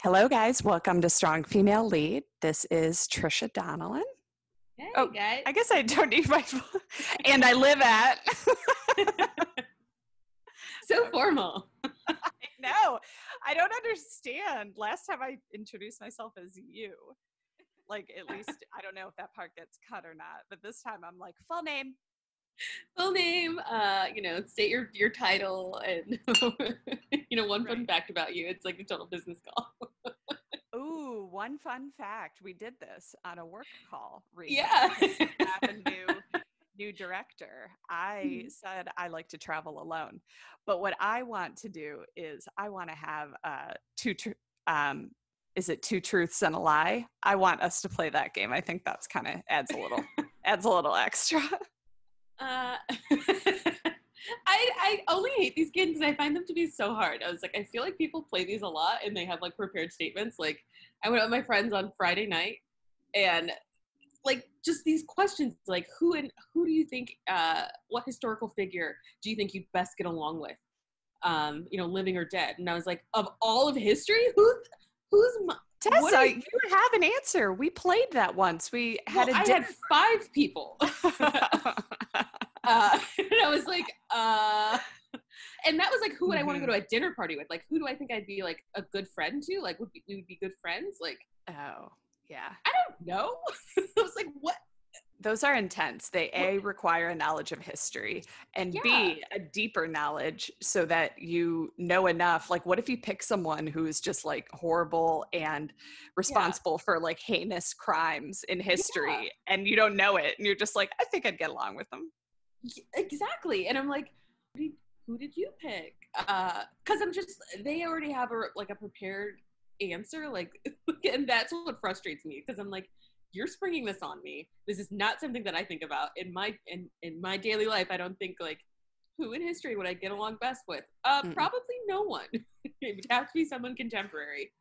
Hello, guys. Welcome to Strong Female Lead. This is Tricia Donnellan. Hey, Oh, guys. I guess I don't need my phone. And I live at. So formal. No, I don't understand. Last time I introduced myself as you. Like, at least, I don't know if that part gets cut or not. But this time I'm like, full name. Full name, state your title and, one fun fact about you. It's like a total business call. Ooh, one fun fact. We did this on a work call recently. Yeah. We have a new director. I said I like to travel alone. But what I want to do is I want to have is it two truths and a lie? I want us to play that game. I think that's kind of adds a little extra. I only hate these games because I find them to be so hard. I was like, I feel like people play these a lot and they have like prepared statements. Like I went out with my friends on Friday night and like just these questions like who do you think what historical figure do you think you'd best get along with? Living or dead. And I was like, of all of history, who's Tessa, you have an answer. We played that once. I had 5 people. And I was like, and that was like, who would I want to go to a dinner party with? Like, who do I think I'd be like a good friend to? Like, we would be good friends? Like, oh, yeah. I don't know. I was like, what? Those are intense. They A, require a knowledge of history, and B, a deeper knowledge so that you know enough. Like, what if you pick someone who is just like horrible and responsible for like heinous crimes in history and you don't know it and you're just like, I think I'd get along with them. Exactly. And I'm like, who did you pick? Because they already have a prepared answer. Like, and that's what frustrates me because I'm like, you're springing this on me. This is not something that I think about in my daily life. I don't think like who in history would I get along best with? Probably no one. It would have to be someone contemporary.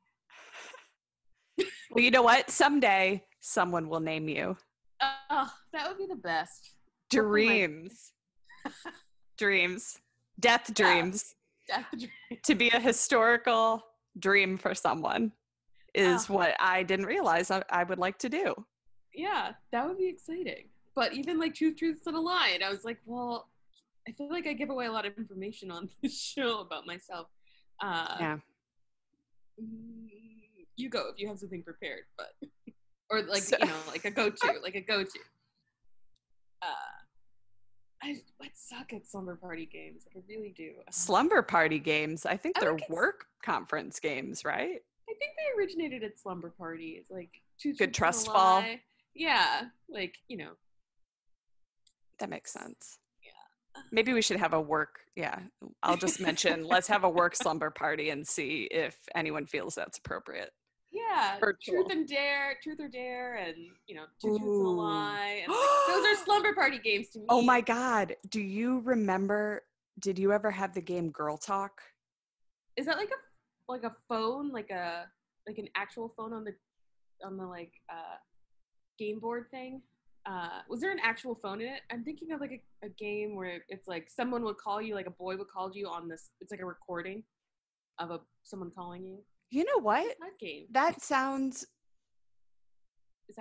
Well, you know what? Someday someone will name you. That would be the best. Dreams. Dreams. Death dreams. Death dreams. To be a historical dream for someone is what I didn't realize I would like to do. Yeah, that would be exciting. But even like two truths and a lie. And I was like, well, I feel like I give away a lot of information on this show about myself. Yeah. You go if you have something prepared, but or like like a go-to. I suck at slumber party games. Like, I really do. Slumber party games? I think they're work conference games, right? I think they originated at slumber parties, like Good Trust Fall. Yeah, like that makes sense. Yeah, maybe we should have a work. Yeah, I'll just mention let's have a work slumber party and see if anyone feels that's appropriate. Yeah, Virtual. truth or dare, and two truths and a lie. And those are slumber party games to me. Oh my God! Do you remember? Did you ever have the game Girl Talk? Is that like a phone, like an actual phone on the game board thing? Was there an actual phone in it? I'm thinking of like a game where it's like someone would call you, like a boy would call you on this. It's like a recording of someone calling you. You know what? That game. That sounds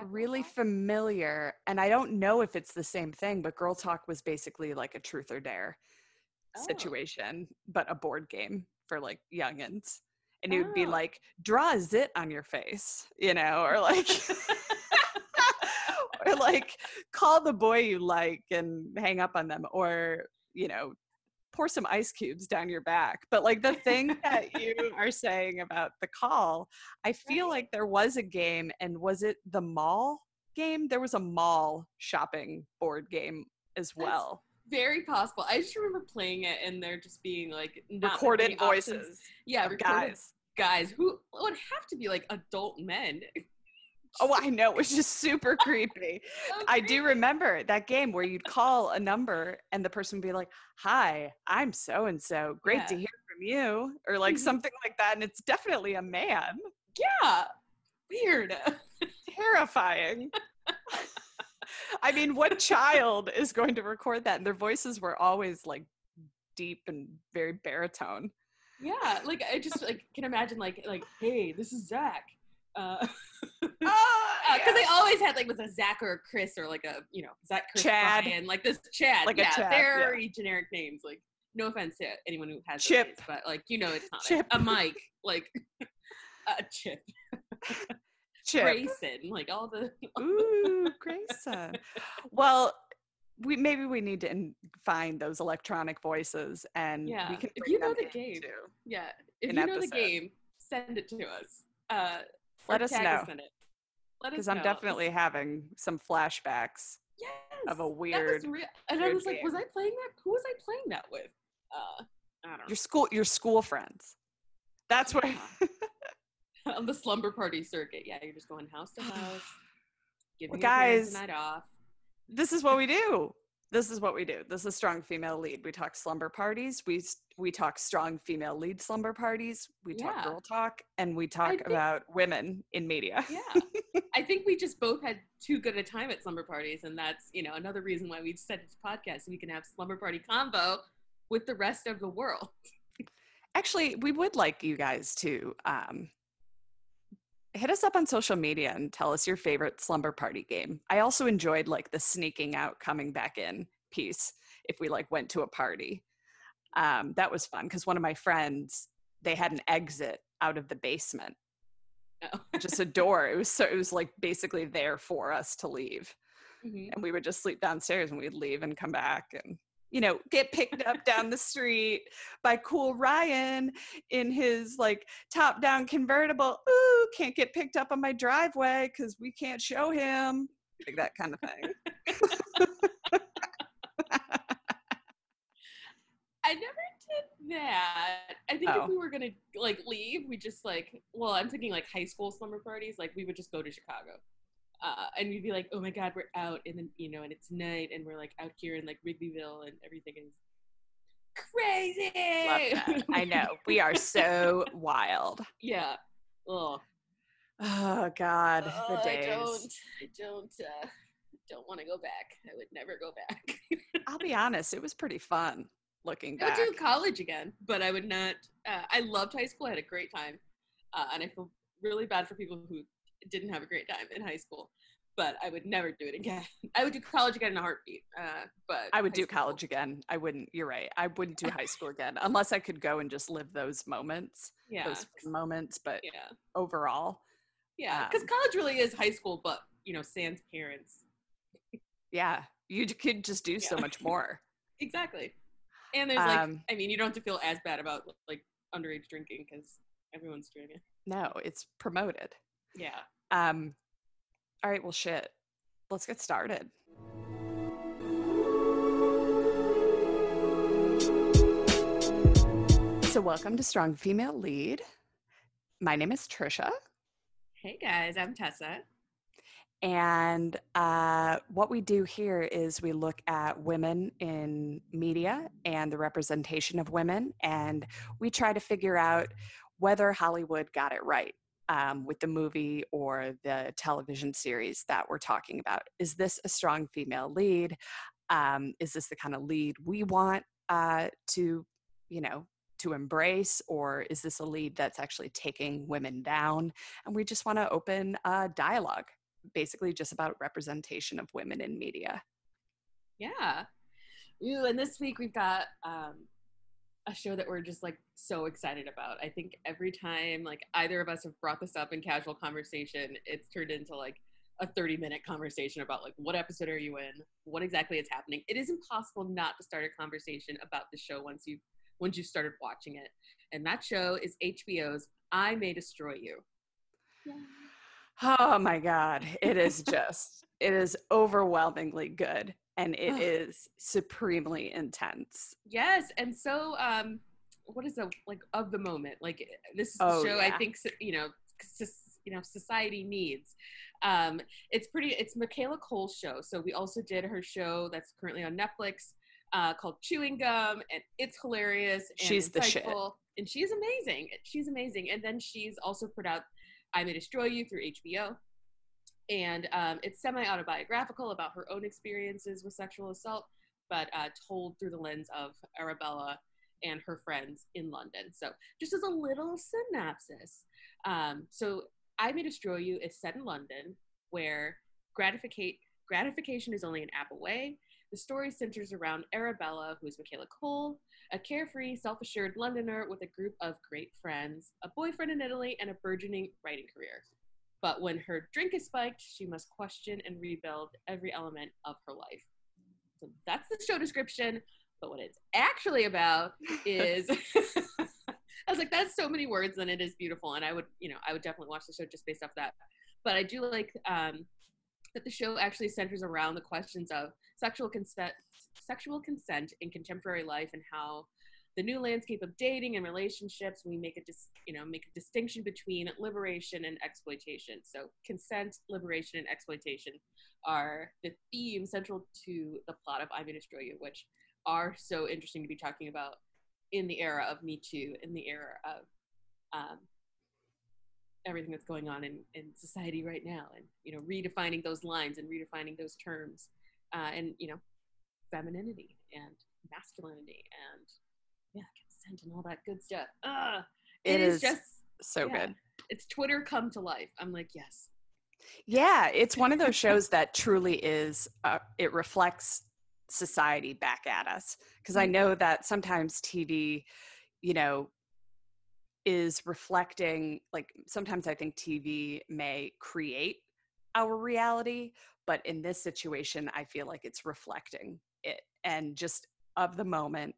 really familiar, and I don't know if it's the same thing, but Girl Talk was basically like a truth or dare situation, but a board game for like youngins. And it would be like, draw a zit on your face, or like, or like call the boy you like and hang up on them, or, pour some ice cubes down your back. But like the thing that you are saying about the call, I feel like there was a game, and was it the mall game? There was a mall shopping board game as well. That's very possible. I just remember playing it and there just being like not recorded voices. Options. Yeah, guys who would have to be like adult men. Oh, I know. It was just super creepy. I do remember that game where you'd call a number and the person would be like, hi, I'm so-and-so. Great to hear from you. Or like something like that. And it's definitely a man. Yeah. Weird. Terrifying. I mean, what child is going to record that? And their voices were always like deep and very baritone. Yeah, like I just like can imagine like hey, this is Zach. Because they always had like with a Zach or a Chris or like a Zach, Chris, Chad. Brian, like this Chad. Like yeah, a Chad, very generic names. Like no offense to anyone who has Chip, those names, but like it's not Chip, a Mike, like a Chip, Grayson, like all the. Ooh, Grayson. Well, maybe we need to find those electronic voices, and we can if bring you know them the game, too. if you know the game, send it to us. Let us know. Because I'm definitely having some flashbacks of a weird. That was real. And I was like, was I playing that? Who was I playing that with? I don't know. Your school friends. That's where. On the slumber party circuit. Yeah, you're just going house to house, giving your parents a night off. This is what we do. This is Strong Female Lead. We talk slumber parties. We talk strong female lead slumber parties. We talk girl talk, and we talk about women in media. Yeah. I think we just both had too good a time at slumber parties, and that's, another reason why we decided to podcast, so we can have slumber party convo with the rest of the world. Actually, we would like you guys to hit us up on social media and tell us your favorite slumber party game. I also enjoyed like the sneaking out, coming back in piece if we like went to a party. That was fun because one of my friends, they had an exit out of the basement. Oh. Just a door. It was like basically there for us to leave. Mm-hmm. And we would just sleep downstairs and we'd leave and come back and get picked up down the street by cool Ryan in his like top down convertible. Ooh, can't get picked up on my driveway because we can't show him. Like that kind of thing. I never did that. I think if we were gonna like leave, we just I'm thinking like high school slumber parties, like we would just go to Chicago. And we'd be like, oh my God, we're out. And then, and it's night and we're like out here in like Wrigleyville and everything is crazy. Love that. I know. We are so wild. Yeah. Oh God. The days. I don't want to go back. I would never go back. I'll be honest. It was pretty fun looking back. I would do college again, but I would not. I loved high school. I had a great time. And I feel really bad for people who didn't have a great time in high school, but I would never do it again. I would do college again in a heartbeat. But I would do college again. I wouldn't. You're right. I wouldn't do high school again unless I could go and just live those moments. Yeah, those moments. But overall, because college really is high school, but sans parents. Yeah, you could just do so much more. Exactly. And there's you don't have to feel as bad about like underage drinking because everyone's doing it. No, it's promoted. Yeah. All right, well, shit. Let's get started. So welcome to Strong Female Lead. My name is Tricia. Hey guys, I'm Tessa. And what we do here is we look at women in media and the representation of women, and we try to figure out whether Hollywood got it right with the movie or the television series that we're talking about. Is this a strong female lead? Is this the kind of lead we want to embrace, or is this a lead that's actually taking women down? And we just want to open a dialogue, basically just about representation of women in media. Yeah. Ooh, and this week we've got a show that we're just like so excited about. I think every time like either of us have brought this up in casual conversation, it's turned into like a 30-minute conversation about like what episode are you in, what exactly is happening. It is impossible not to start a conversation about the show once you've started watching it. And that show is HBO's I May Destroy You. Yeah. Oh my God. It is overwhelmingly good. And it is supremely intense. Yes. And so, what is the, like, of the moment? Like, this is the show I think, society needs. It's Michaela Cole's show. So we also did her show that's currently on Netflix called Chewing Gum. And it's hilarious. And she's the shit. And she's amazing. She's amazing. And then she's also put out I May Destroy You through HBO. And it's semi-autobiographical about her own experiences with sexual assault, but told through the lens of Arabella and her friends in London. So just as a little synopsis. So I May Destroy You is set in London, where gratification is only an app away. The story centers around Arabella, who is Michaela Cole, a carefree, self-assured Londoner with a group of great friends, a boyfriend in Italy, and a burgeoning writing career. But when her drink is spiked, she must question and rebuild every element of her life. So that's the show description. But what it's actually about is, I was like, that's so many words, and it is beautiful. And I would definitely watch the show just based off that. But I do like that the show actually centers around the questions of sexual consent in contemporary life, and how the new landscape of dating and relationships, we make a distinction between liberation and exploitation. So consent, liberation, and exploitation are the themes central to the plot of I May Destroy You, which are so interesting to be talking about in the era of Me Too, in the era of everything that's going on in society right now, and redefining those lines and redefining those terms, and femininity and masculinity and consent and all that good stuff. It is just so good. It's Twitter come to life. I'm like, yes. Yeah, it's one of those shows that truly is, it reflects society back at us. Because I know that sometimes TV, is reflecting, like sometimes I think TV may create our reality, but in this situation, I feel like it's reflecting it, and just of the moment,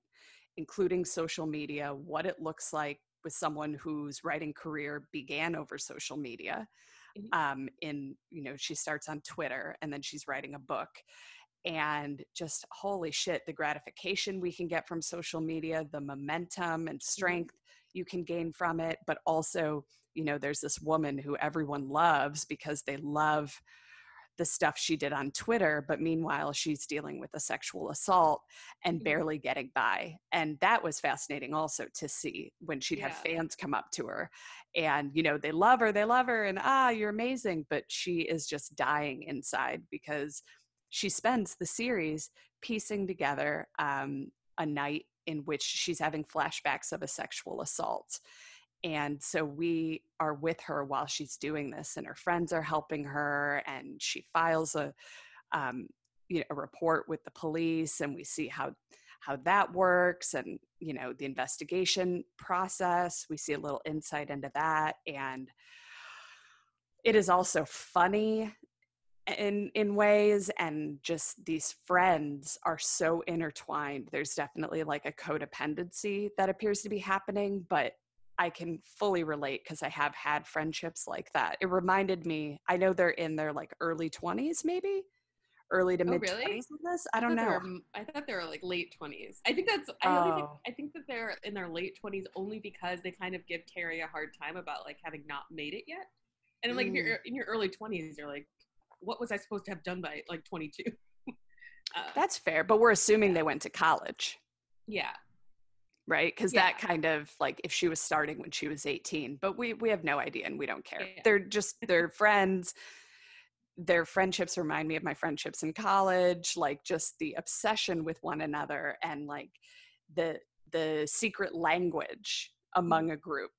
including social media, what it looks like with someone whose writing career began over social media. She starts on Twitter, and then she's writing a book, and just holy shit, the gratification we can get from social media, the momentum and strength you can gain from it. But also, there's this woman who everyone loves because they love the stuff she did on Twitter, but meanwhile she's dealing with a sexual assault and barely getting by. And that was fascinating also to see when she'd have fans come up to her and they love her and you're amazing, but she is just dying inside because she spends the series piecing together a night in which she's having flashbacks of a sexual assault. And so we are with her while she's doing this, and her friends are helping her, and she files a report with the police, and we see how that works, and the investigation process. We see a little insight into that, and it is also funny in ways, and just these friends are so intertwined. There's definitely like a codependency that appears to be happening, but I can fully relate because I have had friendships like that. It reminded me, I know they're in their like early 20s, maybe early to mid 20s with this. I don't know. I thought they were like late 20s. I think that's, I think that they're in their late 20s only because they kind of give Terry a hard time about like having not made it yet. And like if you're in your early 20s, you're like, what was I supposed to have done by like 22? That's fair, but we're assuming they went to college. Yeah. Right? Because that kind of like if she was starting when she was 18, but we have no idea and we don't care. Yeah. They're friends. Their friendships remind me of my friendships in college, like just the obsession with one another and like the secret language among a group,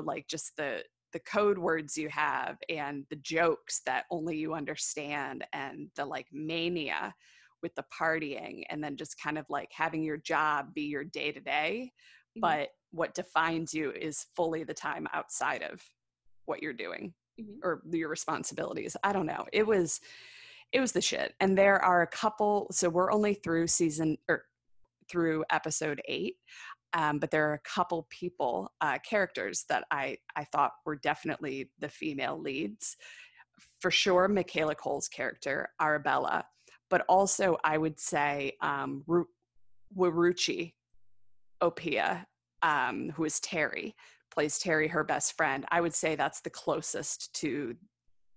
like just the code words you have and the jokes that only you understand and the like mania with the partying, and then just kind of like having your job be your day to day, but what defines you is fully the time outside of what you're doing or your responsibilities. I don't know. It was the shit. And there are a couple, so we're only through through episode 8. But there are a couple people, characters that I thought were definitely the female leads. For sure, Michaela Cole's character, Arabella, but also I would say Waruchi Opia, who is Terry, plays Terry, her best friend. I would say that's the closest to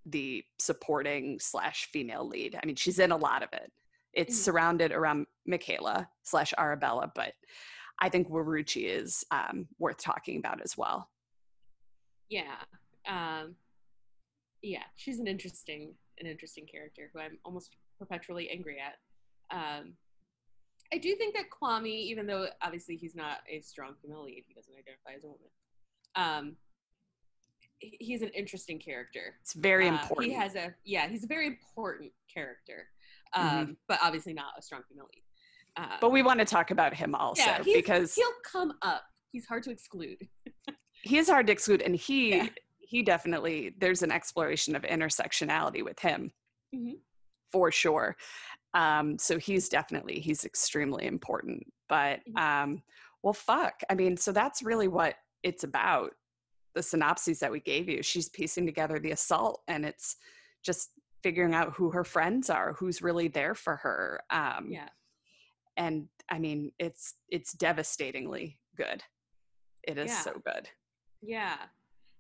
the supporting / female lead. I mean, she's in a lot of it. It's surrounded around Michaela / Arabella, but I think Waruchi is worth talking about as well. Yeah. She's an interesting character who I'm almost perpetually angry at. I do think that Kwame, even though obviously he's not a strong female lead, he doesn't identify as a woman. He's an interesting character. It's very important. He's a very important character, but obviously not a strong female lead. But we want to talk about him also because he'll come up. He's hard to exclude. He is hard to exclude, and he definitely, there's an exploration of intersectionality with him, for sure. So he's extremely important. But well, fuck. I mean, so that's really what it's about. The synopses that we gave you. She's piecing together the assault, and it's just figuring out who her friends are, who's really there for her. And I mean, it's devastatingly good. It is so good. Yeah.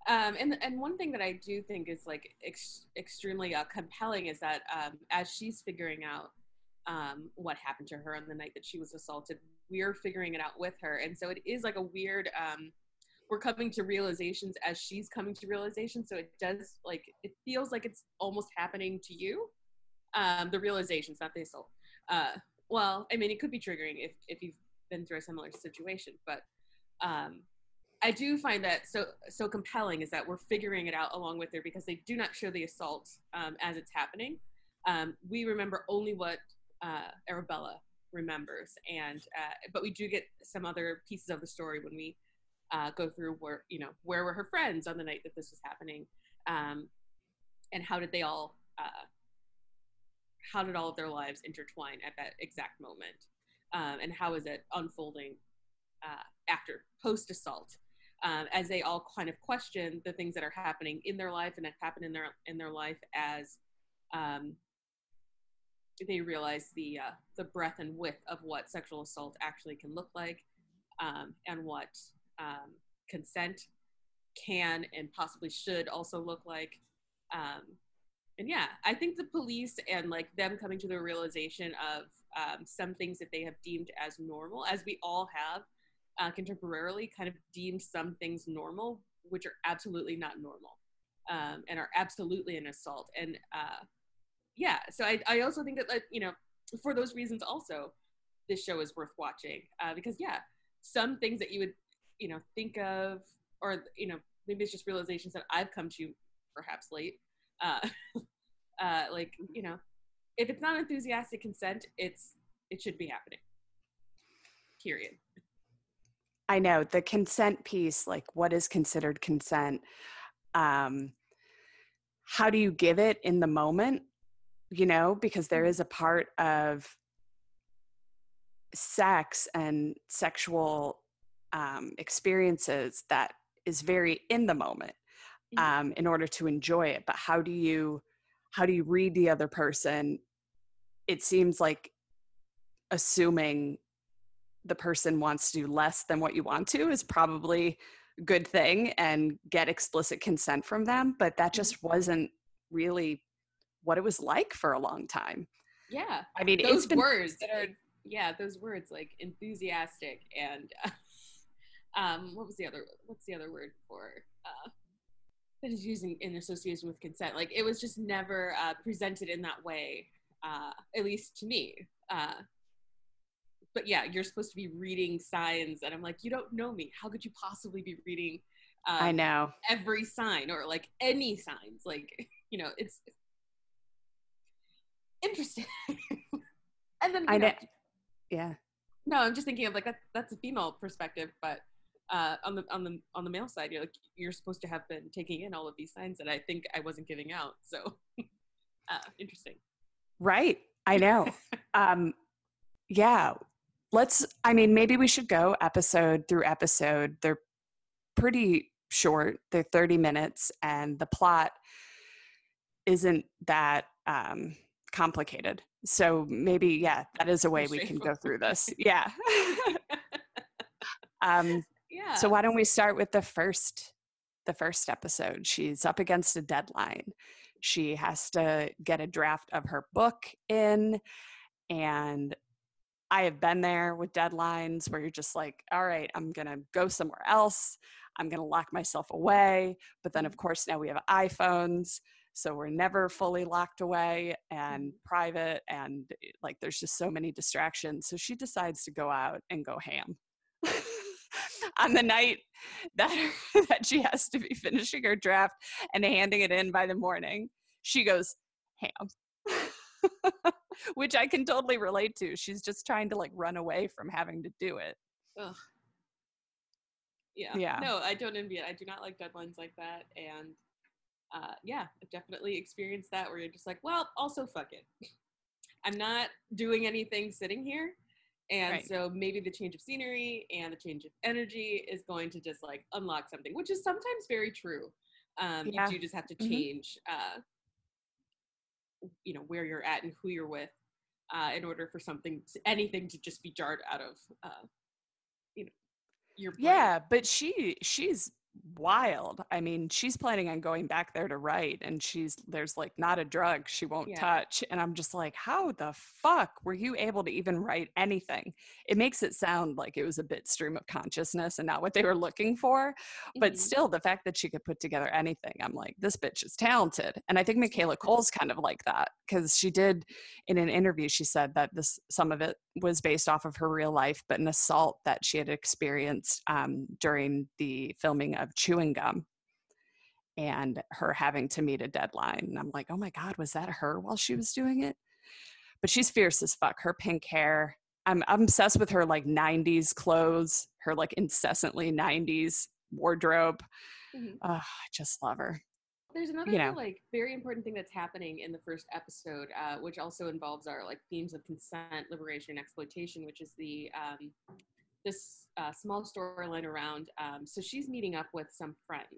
And one thing that I do think is like extremely compelling is that as she's figuring out what happened to her on the night that she was assaulted, we're figuring it out with her. And so it is like a weird, we're coming to realizations as she's coming to realizations. So it does, like, it feels like it's almost happening to you. The realizations, not the assault. Well, I mean, it could be triggering if you've been through a similar situation, but I do find that so compelling is that we're figuring it out along with her, because they do not show the assault as it's happening. We remember only what Arabella remembers, and but we do get some other pieces of the story when we go through where were her friends on the night that this was happening, and how did all of their lives intertwine at that exact moment, and how is it unfolding after post-assault, as they all kind of question the things that are happening in their life and that happen in their life as they realize the breadth and width of what sexual assault actually can look like, and what consent can and possibly should also look like. And yeah, I think the police and like them coming to the realization of some things that they have deemed as normal, as we all have contemporarily kind of deemed some things normal, which are absolutely not normal, and are absolutely an assault. And so I also think that, for those reasons also, this show is worth watching, because some things that you would, think of, or, maybe it's just realizations that I've come to perhaps late, if it's not enthusiastic consent, it should be happening, period. I know the consent piece, like what is considered consent? How do you give it in the moment? Because there is a part of sex and sexual experiences that is very in the moment, in order to enjoy it. But how do you read the other person? It seems like assuming the person wants to do less than what you want to is probably a good thing, and get explicit consent from them. But that just wasn't really what it was like for a long time. Yeah. I mean, those it's been words, those words like enthusiastic and what's the other word for that is used in association with consent? Like, it was just never presented in that way, at least to me. But yeah, you're supposed to be reading signs, and I'm like, you don't know me. How could you possibly be reading I know every sign, or like any signs? Like, it's interesting. And then no, I'm just thinking of like that's a female perspective, but on the male side, you're supposed to have been taking in all of these signs that I think I wasn't giving out. So interesting. Right. I know. Maybe we should go episode through episode. They're pretty short. They're 30 minutes, and the plot isn't that complicated. So maybe, that is a way we can go through this. Yeah. So why don't we start with the first episode? She's up against a deadline. She has to get a draft of her book in, and I have been there with deadlines where you're just like, all right, I'm going to go somewhere else. I'm going to lock myself away. But then, of course, now we have iPhones. So we're never fully locked away and private, and like there's just so many distractions. So she decides to go out and go ham on the night that that she has to be finishing her draft and handing it in by the morning. She goes ham. Which I can totally relate to. She's just trying to like run away from having to do it. Ugh. Yeah. Yeah. No, I don't envy it. I do not like deadlines like that. And yeah, I've definitely experienced that where you're just like, well, also fuck it. I'm not doing anything sitting here. And so maybe the change of scenery and the change of energy is going to just like unlock something, which is sometimes very true. You do just have to change, you know, where you're at and who you're with in order for anything to just be jarred out of, you know, your brain. Yeah, but she's wild. I mean, she's planning on going back there to write, and there's like not a drug she won't touch. And I'm just like, how the fuck were you able to even write anything? It makes it sound like it was a bit stream of consciousness and not what they were looking for. But still, the fact that she could put together anything, I'm like, this bitch is talented. And I think Michaela Cole's kind of like that, because she did, in an interview, she said that some of it was based off of her real life, but an assault that she had experienced during the filming of Chewing Gum, and her having to meet a deadline. And I'm like, oh my God, was that her while she was doing it? But she's fierce as fuck. Her pink hair. I'm obsessed with her like 90s clothes, her like incessantly 90s wardrobe. I just love her. There's another like very important thing that's happening in the first episode, which also involves our like themes of consent, liberation, and exploitation, which is this small storyline around. So she's meeting up with some friends,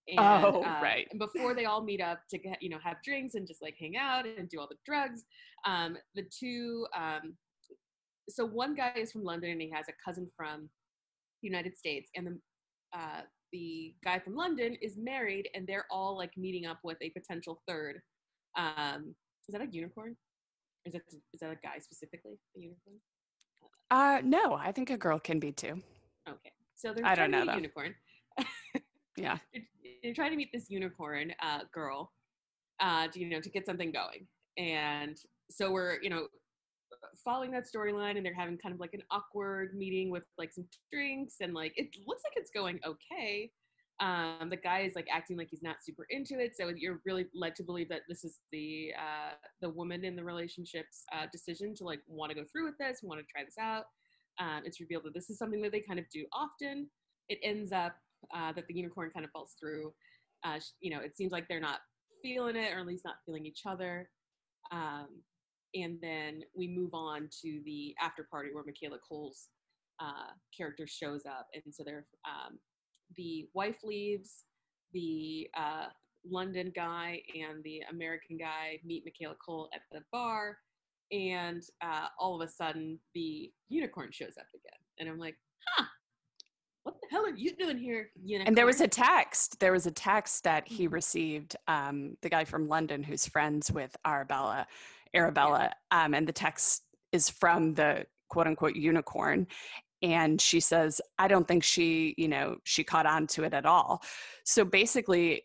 and before they all meet up to get, have drinks and just like hang out and do all the drugs, the two. So one guy is from London and he has a cousin from the United States, and the guy from London is married, and they're all like meeting up with a potential third. Is that a unicorn? Is that a guy specifically? A unicorn? No, I think a girl can be too. Okay, so they're I trying don't to know, meet a unicorn. Yeah, they're trying to meet this unicorn girl, to get something going, and so we're following that storyline, and they're having kind of like an awkward meeting with like some drinks, and like it looks like it's going okay. The guy is like acting like he's not super into it, so you're really led to believe that this is the woman in the relationship's decision to like want to go through with this, want to try this out. It's revealed that this is something that they kind of do often. It ends up that the unicorn kind of falls through. It seems like they're not feeling it, or at least not feeling each other. And then we move on to the after party where Michaela Cole's character shows up. And so the wife leaves, the London guy and the American guy meet Michaela Cole at the bar. And all of a sudden, the unicorn shows up again. And I'm like, what the hell are you doing here, unicorn? And there was a text that he received, the guy from London who's friends with Arabella, and the text is from the quote unquote unicorn. And she says, I don't think she caught on to it at all. So basically,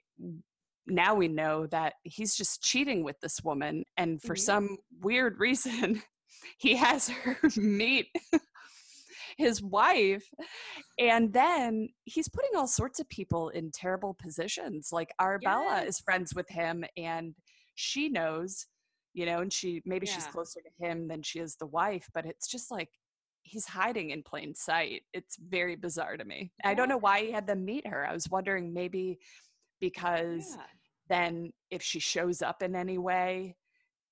now we know that he's just cheating with this woman. And for some weird reason, he has her meet his wife. And then he's putting all sorts of people in terrible positions. Like Arabella is friends with him, and she knows, and she's closer to him than she is the wife, but it's just like he's hiding in plain sight. It's very bizarre to me. I don't know why he had them meet her. I was wondering, maybe because then if she shows up in any way,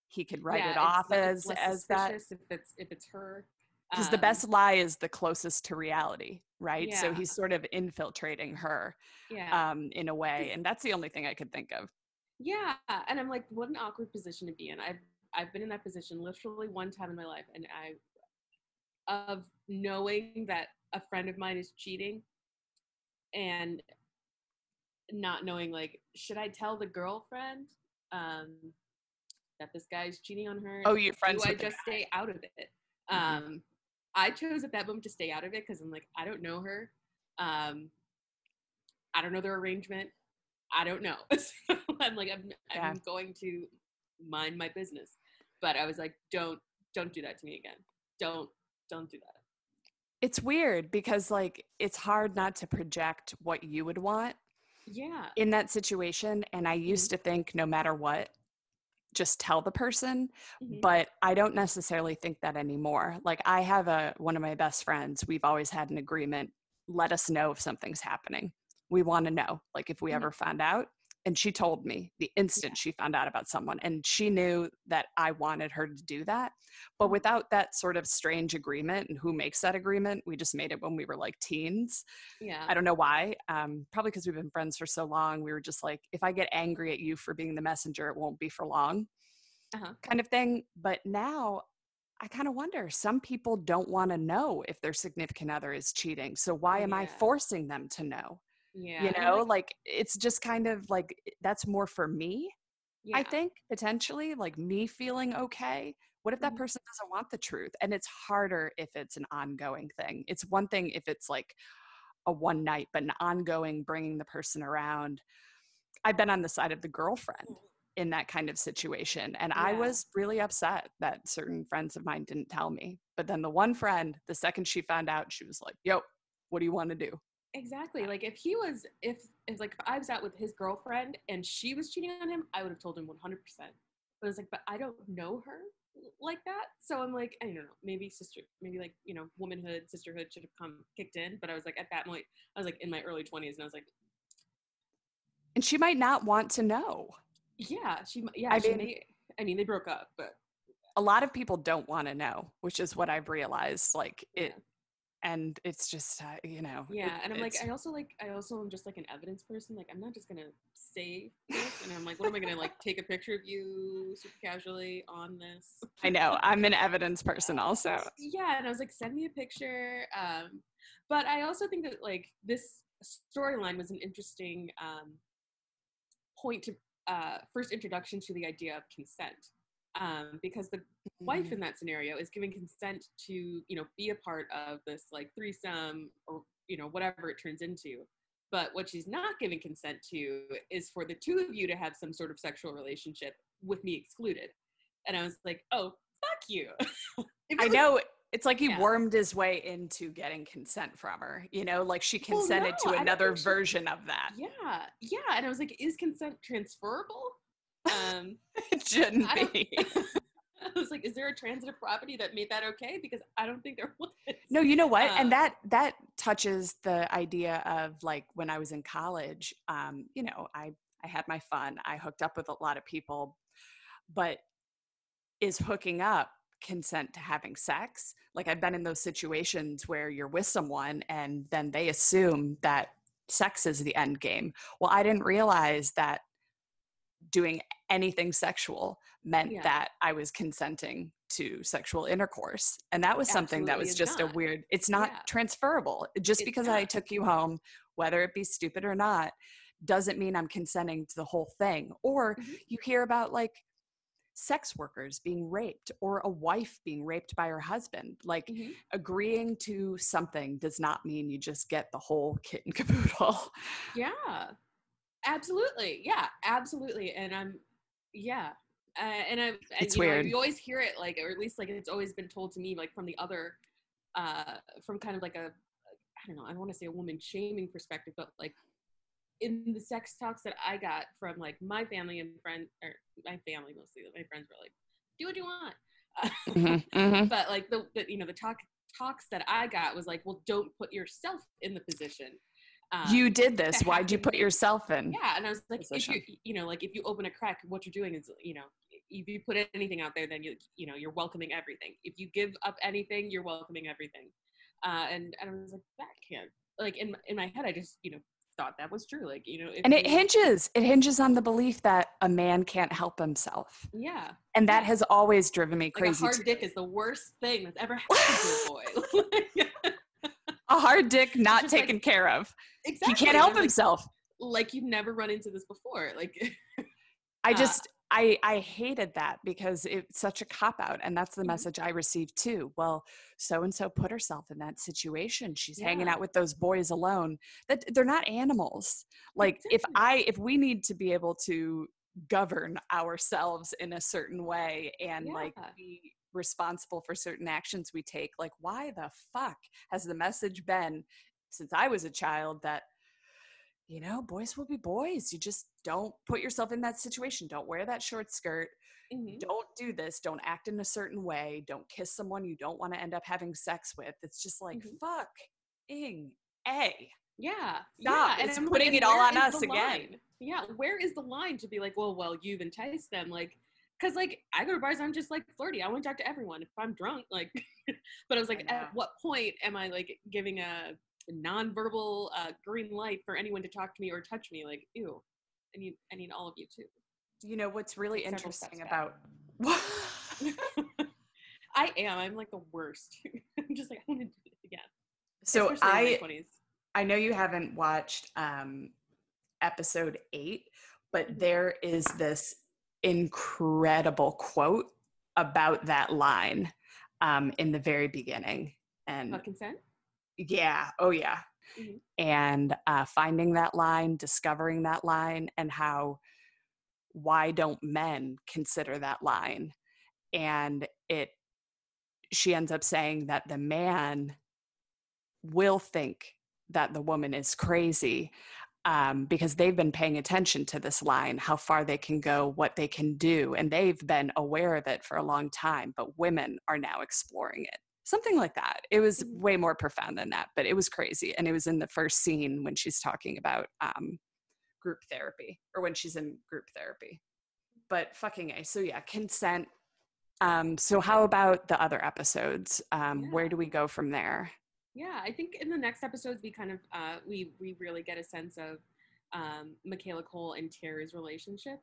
he could write it off as that. If it's her. Because the best lie is the closest to reality, right? So he's sort of infiltrating her in a way. And that's the only thing I could think of. Yeah. And I'm like, what an awkward position to be in. I've been in that position literally one time in my life. And of knowing that a friend of mine is cheating and not knowing, like, should I tell the girlfriend that this guy's cheating on her? Oh, you're friends with I just stay out of it? I chose at that moment to stay out of it because I'm like, I don't know her. I don't know their arrangement. I don't know. So I'm like, I'm going to mind my business. But I was like, don't do that to me again. Don't do that. It's weird because like it's hard not to project what you would want in that situation. And I used to think no matter what, just tell the person, but I don't necessarily think that anymore. Like I have one of my best friends, we've always had an agreement, let us know if something's happening. We want to know, like if we ever found out. And she told me the instant she found out about someone, and she knew that I wanted her to do that. But without that sort of strange agreement, and who makes that agreement, we just made it when we were like teens. Yeah. I don't know why. Probably because we've been friends for so long. We were just like, if I get angry at you for being the messenger, it won't be for long, kind of thing. But now I kind of wonder, some people don't want to know if their significant other is cheating. So why am I forcing them to know? Yeah. You know, like it's just kind of like, that's more for me, I think, potentially, like me feeling okay. What if that person doesn't want the truth? And it's harder if it's an ongoing thing. It's one thing if it's like a one night, but an ongoing bringing the person around. I've been on the side of the girlfriend in that kind of situation. And I was really upset that certain friends of mine didn't tell me. But then the one friend, the second she found out, she was like, yo, what do you want to do? Exactly. Like if I was out with his girlfriend and she was cheating on him, I would have told him 100%. But I was like, but I don't know her like that. So I'm like, I don't know, maybe like, you know, womanhood, sisterhood should have kicked in. But I was like, at that point, I was like in my early 20s and I was like, and she might not want to know. Yeah. I mean, they broke up, but a lot of people don't want to know, which is what I've realized. Like it, and it's just, you know. Yeah, and I'm like, I also am just like an evidence person. Like, I'm not just gonna say this, and I'm like, what am I gonna like take a picture of you super casually on this? I know, I'm an evidence person also. Yeah, and I was like, send me a picture. But I also think that like this storyline was an interesting point to first introduction to the idea of consent. Because the wife in that scenario is giving consent to, you know, be a part of this like threesome or, you know, whatever it turns into. But what she's not giving consent to is for the two of you to have some sort of sexual relationship with me excluded. And I was like, oh, fuck you. I know. It's like he wormed his way into getting consent from her, you know, like she consented to another version of that. Yeah. Yeah. And I was like, is consent transferable? It shouldn't be. I was like, is there a transitive property that made that okay? Because I don't think there was. No, you know what? And that touches the idea of like when I was in college, you know, I had my fun. I hooked up with a lot of people, but is hooking up consent to having sex? Like I've been in those situations where you're with someone and then they assume that sex is the end game. Well, I didn't realize that doing anything sexual meant that I was consenting to sexual intercourse. And that was something that was just a weird, it's not transferable. Just because I took you home, whether it be stupid or not, doesn't mean I'm consenting to the whole thing. Or you hear about like sex workers being raped or a wife being raped by her husband. Like agreeing to something does not mean you just get the whole kit and caboodle. Yeah. Absolutely. Yeah, absolutely. And it's weird. You always hear it like, or at least like it's always been told to me, like from the other, from kind of like a, I don't know, I don't want to say a woman shaming perspective, but like in the sex talks that I got from like my family and friends, or my family mostly, my friends were like, do what you want. But like the you know, the talks that I got was like, well, don't put yourself in the position. You did this. Why'd you put yourself in? Yeah, and I was like, if you know, like if you open a crack, what you're doing is, you know, if you put anything out there, then you know, you're welcoming everything. If you give up anything, you're welcoming everything. And I was like, that can't. Like in my head, I just, you know, thought that was true. Like, you know, and it hinges on the belief that a man can't help himself. Yeah, and that has always driven me crazy. Like a hard dick is the worst thing that's ever happened to a boy. A hard dick not taken care of. Exactly. He can't help himself. Like you've never run into this before. Like I hated that because it's such a cop out, and that's the Mhm. message I received too. Well, so and so put herself in that situation. She's hanging Yeah, out with those boys alone. That they're not animals. Like exactly. if we need to be able to govern ourselves in a certain way and Yeah. like be responsible for certain actions we take, like why the fuck has the message been since I was a child that boys will be boys. You just don't put yourself in that situation. Don't wear that short skirt. Hmm. Don't do this. Don't act in a certain way. Don't kiss someone you don't want to end up having sex with. It's just like, Hmm. fucking A. Yeah, Stop. yeah, and It's I'm like, putting and it all where on is the us again. line? Yeah, where is the line to be like, well, you've enticed them, like, because like I go to bars, I'm just like flirty. I want to talk to everyone. If I'm drunk, like, but I was I like, know. at what point am I like giving a nonverbal green light for anyone to talk to me or touch me? Like, ew, I need all of you too. What's really Take several steps interesting back. about I am. I'm like the worst. I'm just like, I want to do it again, so especially in my 20s. I know you haven't watched episode 8, but Mhm. there is this incredible quote about that line in the very beginning. And Consent. yeah, oh yeah. Hmm. And finding that line, discovering that line, and why don't men consider that line? And she ends up saying that the man will think that the woman is crazy because they've been paying attention to this line, how far they can go, what they can do, and they've been aware of it for a long time, but women are now exploring it. Something like that. It was Hmm. way more profound than that, but it was crazy. And it was in the first scene when she's talking about group therapy, or when she's in group therapy. But fucking A. So yeah, consent. So how about the other episodes? Where Yeah. do we go from there? Yeah, I think in the next episodes we kind of we really get a sense of Michaela Cole and Terry's relationship,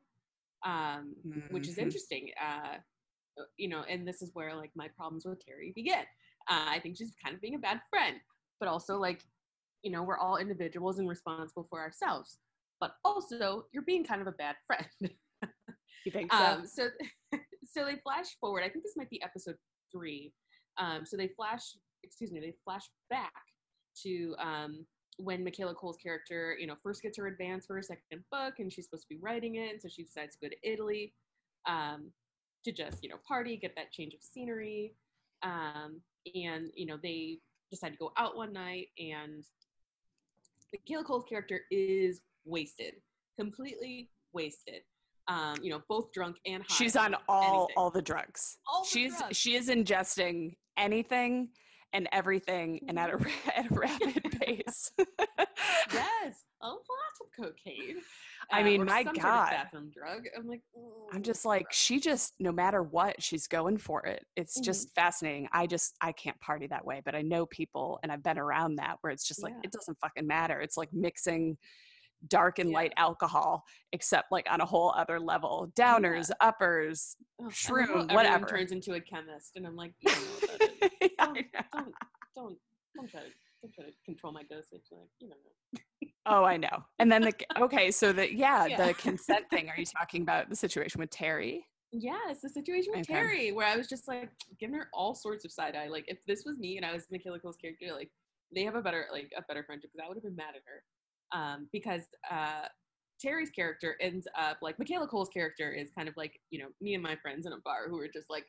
which is Mm-hmm. interesting. And this is where like my problems with Terry begin. I think she's kind of being a bad friend, but also like we're all individuals and responsible for ourselves. But also, you're being kind of a bad friend. You think so? So so they flash forward. I think this might be episode 3. So they flash back to when Michaela Cole's character, first gets her advance for her second book, and she's supposed to be writing it, and so she decides to go to Italy to just, party, get that change of scenery, and they decide to go out one night, and Michaela Cole's character is wasted, completely wasted. Both drunk and high She's on on anything. all the drugs. All the drugs. She is ingesting anything and everything, and at a at a rapid pace. Yes, a lot of cocaine. I mean, Or my some sort of God. bathroom drug. I'm like, I'm just like, she just, no matter what, she's going for it. It's mm-hmm. just fascinating. I can't party that way, but I know people, and I've been around that, where it's just like, Yeah, it doesn't fucking matter. It's like mixing dark and yeah, light alcohol, except like on a whole other level. yeah. Downers, uppers, Oh, I love how shroom, everyone whatever. turns into a chemist, and I'm like, you don't know what that is. Yeah, Don't, I know. don't, don't, don't try to control my dosage. Like, you don't know. Oh, I know. And then so Yeah. the consent thing. Are you talking about the situation with Terry? Yeah, it's the situation with Okay. Terry where I was just like giving her all sorts of side eye. Like if this was me and I was Michaela Cole's character, like they have a better friendship because I would have been mad at her. Because Terry's character ends up like Michaela Cole's character is kind of like, me and my friends in a bar who are just like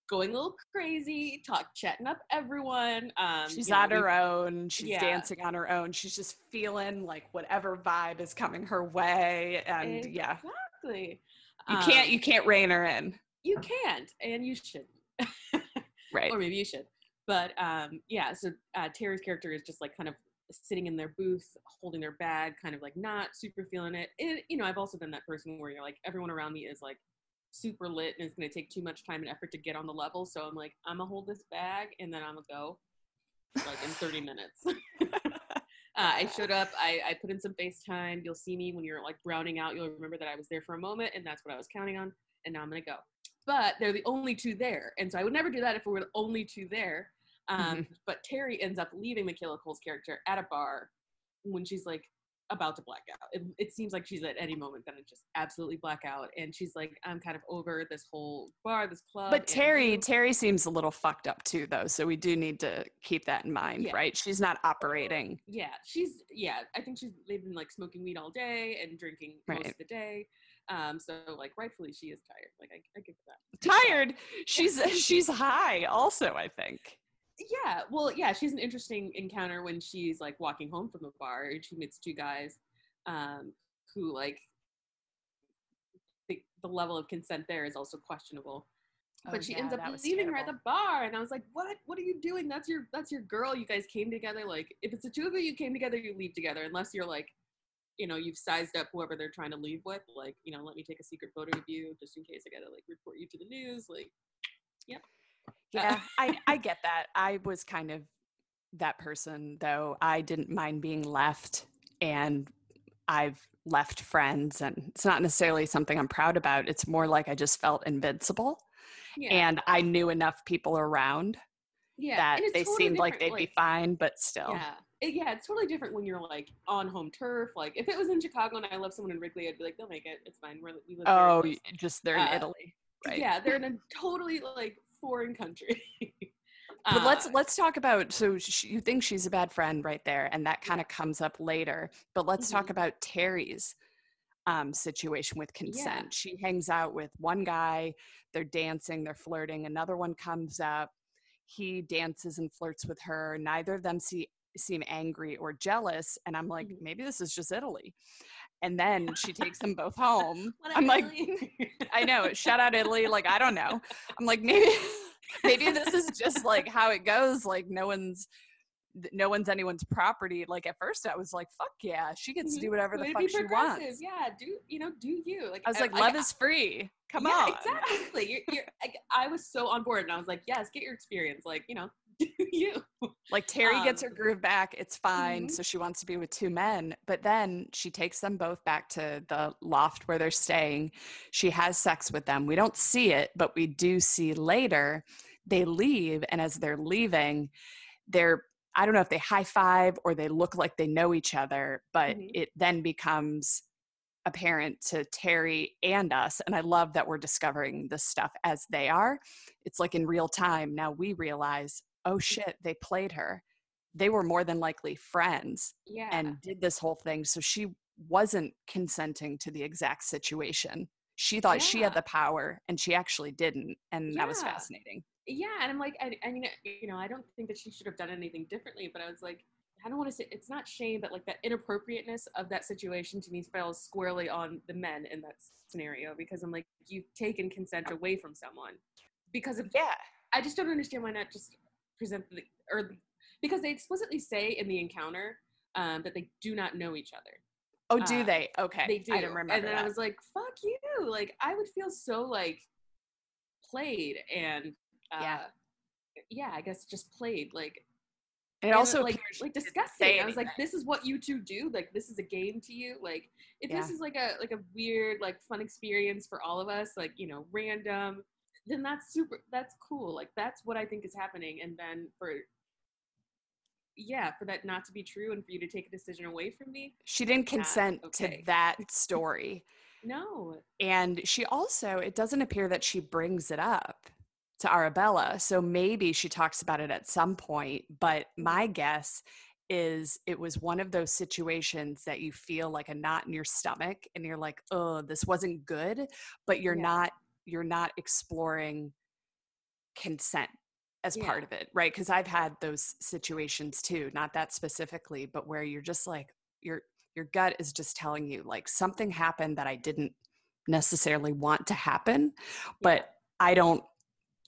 going a little crazy, chatting up everyone. She's on her own. She's Yeah, dancing on her own. She's just feeling like whatever vibe is coming her way. And yeah, exactly. you can't rein her in. You can't, and you shouldn't. Right. Or maybe you should. But so Terry's character is just like kind of sitting in their booth, holding their bag, kind of like not super feeling it. And, I've also been that person where you're like, everyone around me is like super lit and it's going to take too much time and effort to get on the level. So I'm like, I'm going to hold this bag and then I'm going to go like in 30 minutes. I showed up, I put in some FaceTime. You'll see me when you're like browning out. You'll remember that I was there for a moment and that's what I was counting on. And now I'm going to go. But they're the only two there. And so I would never do that if we were the only two there. But Terry ends up leaving Michaela Cole's character at a bar when she's like about to black out. It seems like she's at any moment gonna just absolutely black out, and she's like, I'm kind of over this whole bar, this club. But Terry seems a little fucked up too, though, so we do need to keep that in mind, right? She's not operating. I think they've been like smoking weed all day and drinking most of the day. So like rightfully she is tired. Like I get that. Tired? She's high also, I think. Yeah, well, yeah, she's an interesting encounter when she's like walking home from the bar and she meets two guys who like the level of consent there is also questionable. But she ends up leaving her at the bar, and I was like, what are you doing? That's your girl. You guys came together. Like, if it's the two of you came together, you leave together, unless you're like, you know, you've sized up whoever they're trying to leave with. Like, you know, let me take a secret photo of you just in case I gotta like report you to the news. Like, yep. Yeah, I get that. I was kind of that person, though. I didn't mind being left, and I've left friends, and it's not necessarily something I'm proud about. It's more like I just felt invincible, and I knew enough people around that they totally seemed like they'd be fine, but still. It's totally different when you're like on home turf. Like if it was in Chicago and I love someone in Wrigley, I'd be like, they'll make it. It's fine. We live just they're in Italy, right? Yeah, they're in a totally like foreign country. But let's talk about, so you think she's a bad friend right there, and that kind of comes up later, but let's talk about Terry's situation with consent. She hangs out with one guy, they're dancing, they're flirting, another one comes up, he dances and flirts with her, neither of them seem angry or jealous, and I'm like, maybe this is just Italy. And then she takes them both home. I'm like, I know, shout out Italy, like, I don't know. I'm like, maybe this is just like how it goes, like no one's anyone's property. Like at first I was like, fuck yeah, she gets to do whatever the fuck she wants. Yeah, do you. Like I was like, love is free. Come on. Exactly. I was so on board, and I was like, yes, get your experience. Like, you know, do you. Like Terry gets her groove back. It's fine. So she wants to be with two men, but then she takes them both back to the loft where they're staying. She has sex with them. We don't see it, but we do see later they leave. And as they're leaving, I don't know if they high five or they look like they know each other, but it then becomes apparent to Terry and us. And I love that we're discovering this stuff as they are. It's like in real time. Now we realize, oh shit, they played her. They were more than likely friends and did this whole thing. So she wasn't consenting to the exact situation. She thought she had the power and she actually didn't. And that was fascinating. Yeah. And I'm like, I mean, you know, I don't think that she should have done anything differently, but I was like, I don't want to say it's not shame, but like that inappropriateness of that situation to me falls squarely on the men in that scenario, because I'm like, you've taken consent away from someone because of, I just don't understand why not just present because they explicitly say in the encounter that they do not know each other. Oh, do they? Okay. They do. I didn't remember and then that. I was like, fuck you. Like I would feel so like played and I guess just played like. It also like disgusting. I was like, this is what you two do. Like, this is a game to you. Like, if this is like a weird, like fun experience for all of us, like, you know, random, then that's cool. Like, that's what I think is happening. And then for that not to be true and for you to take a decision away from me. She didn't consent to that story. No. And she also, it doesn't appear that she brings it up to Arabella. So maybe she talks about it at some point, but my guess is it was one of those situations that you feel like a knot in your stomach and you're like, oh, this wasn't good, but you're not exploring consent as part of it, right? Because I've had those situations too, not that specifically, but where you're just like, your gut is just telling you like something happened that I didn't necessarily want to happen, but I don't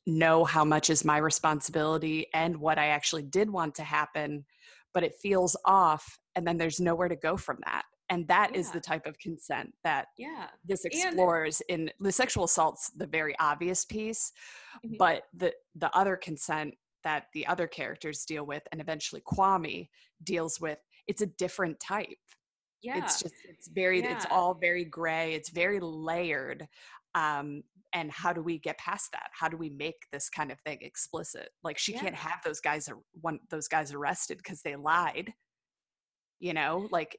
know how much is my responsibility and what I actually did want to happen, but it feels off, and then there's nowhere to go from that. And that is the type of consent that this explores. In the sexual assault's the very obvious piece, but the other consent that the other characters deal with, and eventually Kwame deals with, it's a different type. It's all very gray. It's very layered. And how do we get past that? How do we make this kind of thing explicit? Like she can't have those guys arrested because they lied, you know, like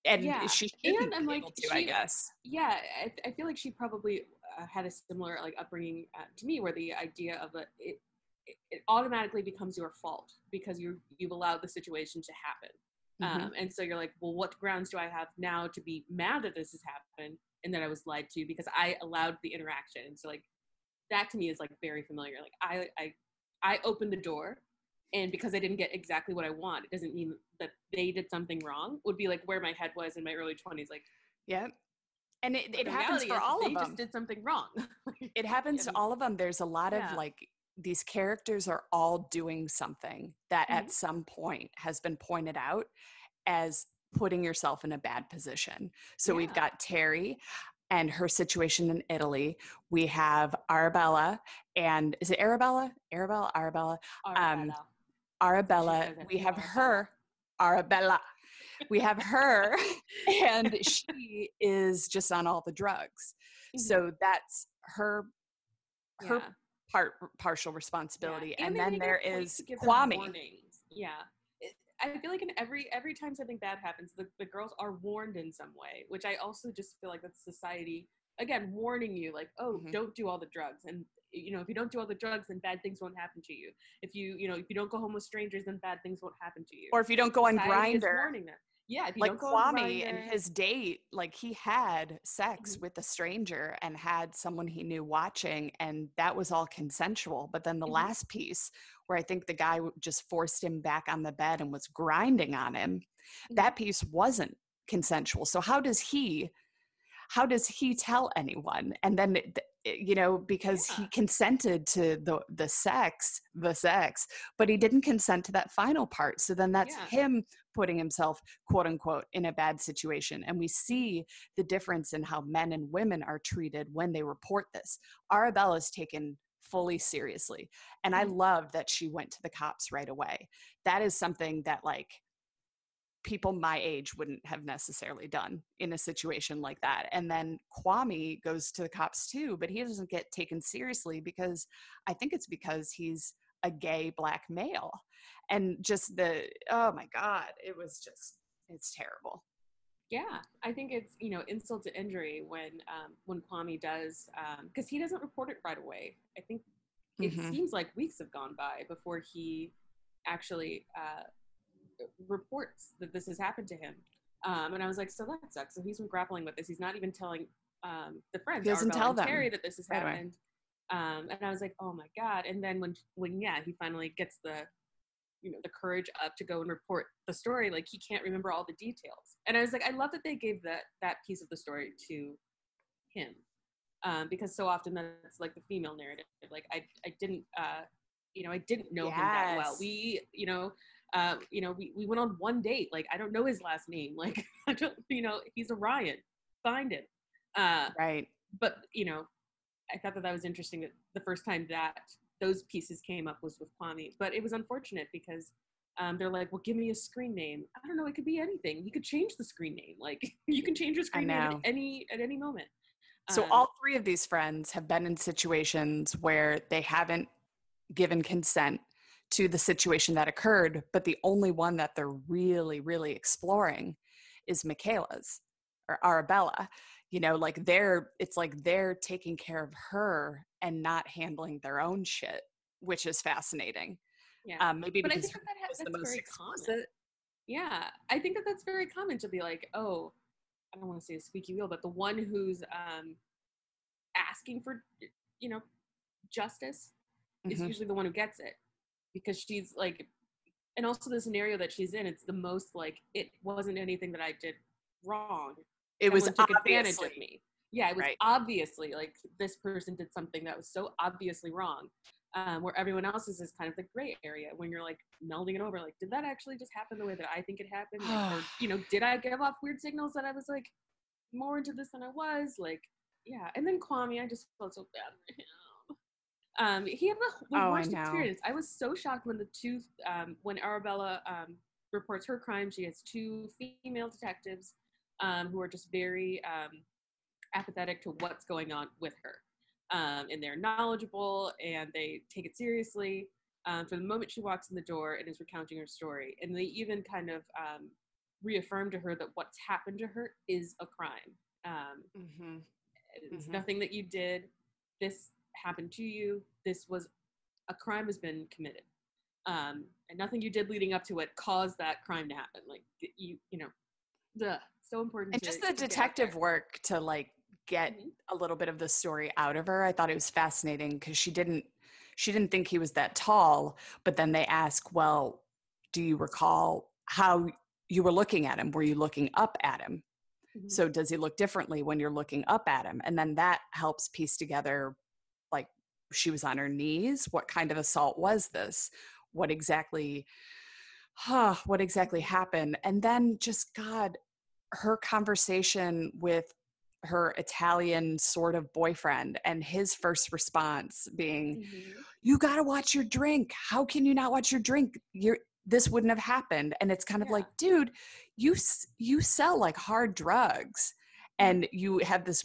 And Yeah. she And shouldn't I'm be like, able to, I guess. yeah, I feel like she probably had a similar like upbringing to me, where the idea of it automatically becomes your fault because you've allowed the situation to happen. And so you're like, well, what grounds do I have now to be mad that this has happened and that I was lied to because I allowed the interaction? And so like that to me is like very familiar. Like I opened the door, and because I didn't get exactly what I want, it doesn't mean that they did something wrong. Would be like where my head was in my early 20s. Like, Yeah. And but it the happens reality for is all they of just them. did something wrong. It happens to And all of them. There's a lot of yeah. like, these characters are all doing something that Mm-hmm. at some point has been pointed out as putting yourself in a bad position. So we've Yeah. got Terry and her situation in Italy. We have Arabella, and is it Arabella? Arabella. Um, Arabella. That's what she Arabella. says. We have Arabella. her, Arabella. We have her, and she is just on all the drugs. Mm-hmm. So that's her Yeah. partial responsibility. Yeah. And they then make it there a point is to give them Kwame. warnings. Yeah. I feel like in every time something bad happens, the girls are warned in some way, which I also just feel like that's society again warning you, like, oh, don't do all the drugs, and if you don't do all the drugs, then bad things won't happen to you. If you don't go home with strangers, then bad things won't happen to you. Or if you don't go on Society is Grindr, warning them. Yeah, if you like don't go on Kwame and Grindr. his date, like he had sex with a stranger and had someone he knew watching, and that was all consensual. But then the last piece, where I think the guy just forced him back on the bed and was grinding on him, that piece wasn't consensual. So how does he tell anyone? And then because he consented to the sex, but he didn't consent to that final part. So then that's him putting himself, quote unquote, in a bad situation. And we see the difference in how men and women are treated when they report this. Arabella's taken fully seriously, and I love that she went to the cops right away. That is something that like people my age wouldn't have necessarily done in a situation like that. And then Kwame goes to the cops too, but he doesn't get taken seriously because I think it's because he's a gay Black male. And just oh my God, it's terrible. Yeah, I think it's insult to injury when Kwame does, because he doesn't report it right away. I think it seems like weeks have gone by before he actually reports that this has happened to him. And I was like, so that sucks. So he's been grappling with this. He's not even telling the friends, He doesn't Arabella tell and them Terry, that this has right away. happened. And I was like, oh my God. And then when he finally gets the courage up to go and report the story, like he can't remember all the details. And I was like, I love that they gave that piece of the story to him. Because so often that's like the female narrative. Like I didn't I didn't know him that well. We we went on one date. Like I don't know his last name. Like I don't he's Orion. Find him. Right. But I thought that was interesting that the first time that those pieces came up was with Kwame. But it was unfortunate because they're like, well, give me a screen name. I don't know. It could be anything. You could change the screen name. Like you can change your screen name at any moment. So all three of these friends have been in situations where they haven't given consent to the situation that occurred, but the only one that they're really, really exploring is Michaela's or Arabella. It's like they're taking care of her and not handling their own shit, which is fascinating. Yeah, maybe but because I think that's the most very explicit. common. Yeah, I think that's very common to be like, oh, I don't want to say a squeaky wheel, but the one who's asking for justice is usually the one who gets it, because she's like, and also the scenario that she's in, it's the most like, it wasn't anything that I did wrong. It was took advantage of me. Yeah, it was obviously like this person did something that was so obviously wrong. Where everyone else is kind of the gray area when you're like melding it over, like, did that actually just happen the way that I think it happened? Like, or did I give off weird signals that I was like more into this than I was? Like, yeah. And then Kwame, I just felt so bad for him. He had the worst experience. I was so shocked when when Arabella reports her crime. She has two female detectives who are just very apathetic to what's going on with her. And they're knowledgeable and they take it seriously from the moment she walks in the door and is recounting her story. And they even kind of reaffirm to her that what's happened to her is a crime. Mm-hmm. It's Mm-hmm. nothing that you did. This happened to you. This was a crime has been committed. And nothing you did leading up to it caused that crime to happen. Like so important And to just the get out detective there. work to like get a little bit of the story out of her. I thought it was fascinating because she didn't think he was that tall, but then they ask, well, do you recall how you were looking at him? Were you looking up at him? Mm-hmm. So does he look differently when you're looking up at him? And then that helps piece together, like, she was on her knees. What kind of assault was this? What exactly happened? And then just, God, her conversation with her Italian sort of boyfriend and his first response being, you got to watch your drink. How can you not watch your drink? This wouldn't have happened. And it's kind of like, dude, you sell like hard drugs and you have this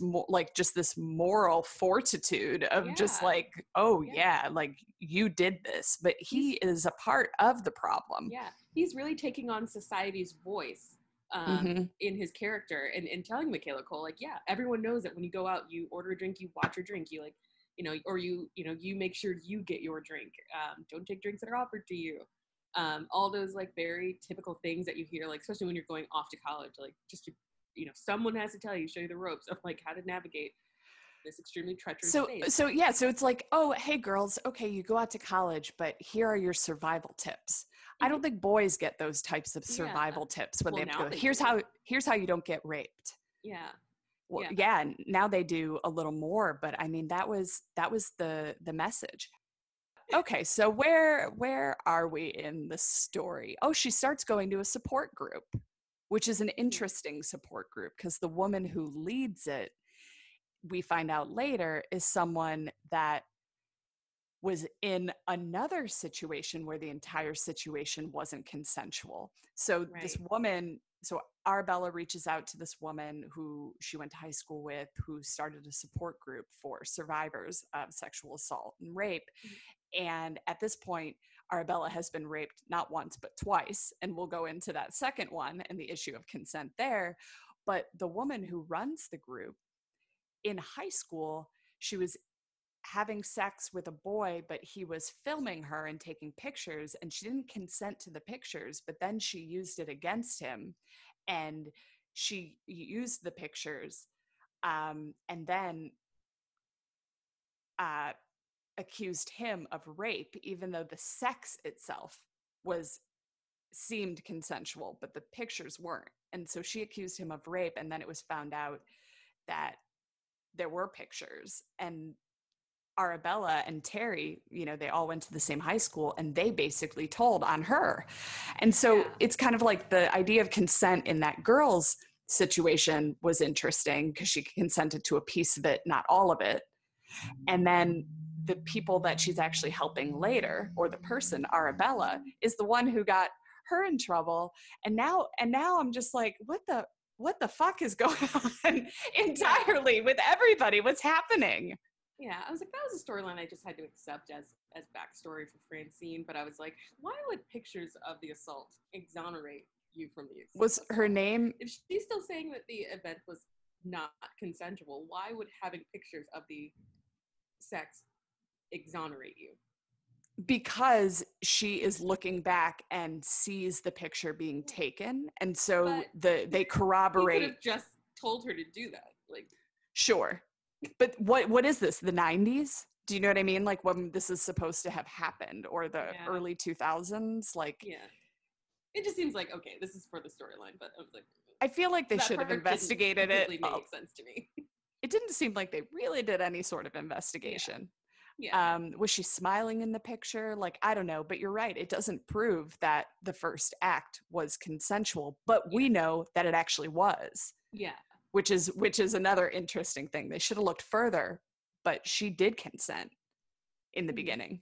just this moral fortitude of just like, like you did this, but he is a part of the problem. Yeah. He's really taking on society's voice in his character and telling Michaela Cole, like, yeah, everyone knows that when you go out, you order a drink, you watch your drink, you like, or you make sure you get your drink. Don't take drinks that are offered to you. All those like very typical things that you hear, like, especially when you're going off to college, like just to, someone has to tell you, show you the ropes of like how to navigate this extremely treacherous space. So it's like, oh, hey girls, okay, you go out to college, but here are your survival tips. I don't think boys get those types of survival tips when they have to go, here's how you don't get raped. Yeah. Well, now they do a little more, but I mean, that was the message. Okay, so where are we in the story? Oh, she starts going to a support group, which is an interesting support group because the woman who leads it, we find out later, is someone that was in another situation where the entire situation wasn't consensual. So this woman, so Arabella reaches out to this woman who she went to high school with, who started a support group for survivors of sexual assault and rape. And at this point, Arabella has been raped not once, but twice. And we'll go into that second one and the issue of consent there. But the woman who runs the group, in high school, she was having sex with a boy, but he was filming her and taking pictures, and she didn't consent to the pictures, but then she used it against him, and she used the pictures and then accused him of rape, even though the sex itself seemed consensual, but the pictures weren't. And so she accused him of rape, and then it was found out that there were pictures, and Arabella and Terry, they all went to the same high school, and they basically told on her. And so it's kind of like the idea of consent in that girl's situation was interesting because she consented to a piece of it, not all of it. And then the people that she's actually helping later, or the person, Arabella, is the one who got her in trouble. And now I'm just like, what the fuck is going on entirely with everybody? What's happening? Yeah, I was like, that was a storyline I just had to accept as backstory for Francine, but I was like, why would pictures of the assault exonerate you from the assault? Was her name? If she's still saying that the event was not consensual, why would having pictures of the sex exonerate you? Because she is looking back and sees the picture being taken, and so they corroborate. You could have just told her to do that, like. Sure. But what is this, the 90s? Do you know what I mean? Like when this is supposed to have happened, or the early 2000s? Like, it just seems like, okay, this is for the storyline, but I was like, I feel like they should have investigated it. It makes sense to me. It didn't seem like they really did any sort of investigation. Was she smiling in the picture? Like, I don't know, but you're right. It doesn't prove that the first act was consensual, but we know that it actually was. Yeah. Which is another interesting thing. They should have looked further, but she did consent in the beginning.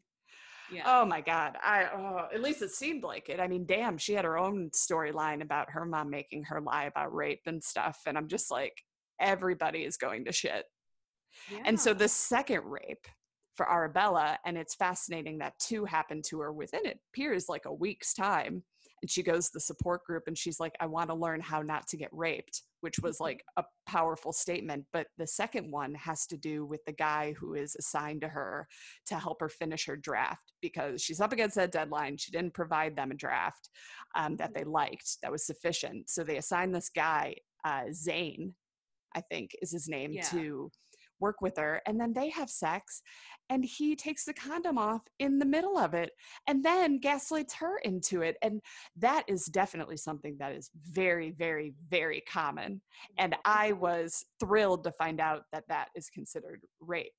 Yeah. Oh my God. At least it seemed like it. I mean, damn, she had her own storyline about her mom making her lie about rape and stuff. And I'm just like, everybody is going to shit. Yeah. And so the second rape for Arabella, and it's fascinating that two happened to her within, it appears, like a week's time. And she goes to the support group and she's like, I want to learn how not to get raped, which was like a powerful statement. But the second one has to do with the guy who is assigned to her to help her finish her draft, because she's up against that deadline. She didn't provide them a draft that they liked that was sufficient. So they assigned this guy, Zane, I think is his name, to work with her. And then they have sex and he takes the condom off in the middle of it and then gaslights her into it. And that is definitely something that is very, very, very common. And I was thrilled to find out that that is considered rape.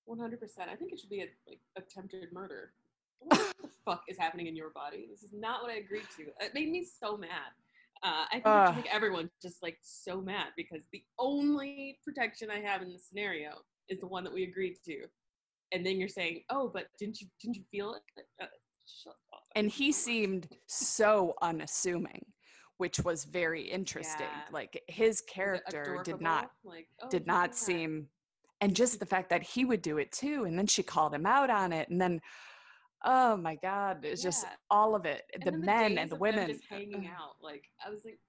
100%. I think it should be like attempted murder. What the fuck is happening in your body? This is not what I agreed to. It made me so mad. I think it should make everyone just like so mad, because the only protection I have in the scenario is the one that we agreed to, and then you're saying, "Oh, but didn't you feel it?" Shut up. And he seemed so unassuming, which was very interesting. Yeah. Like his character did not seem, and just the fact that he would do it too, and then she called him out on it, and then oh my God, it's just all of it. The men and the women just hanging out. Like I was like,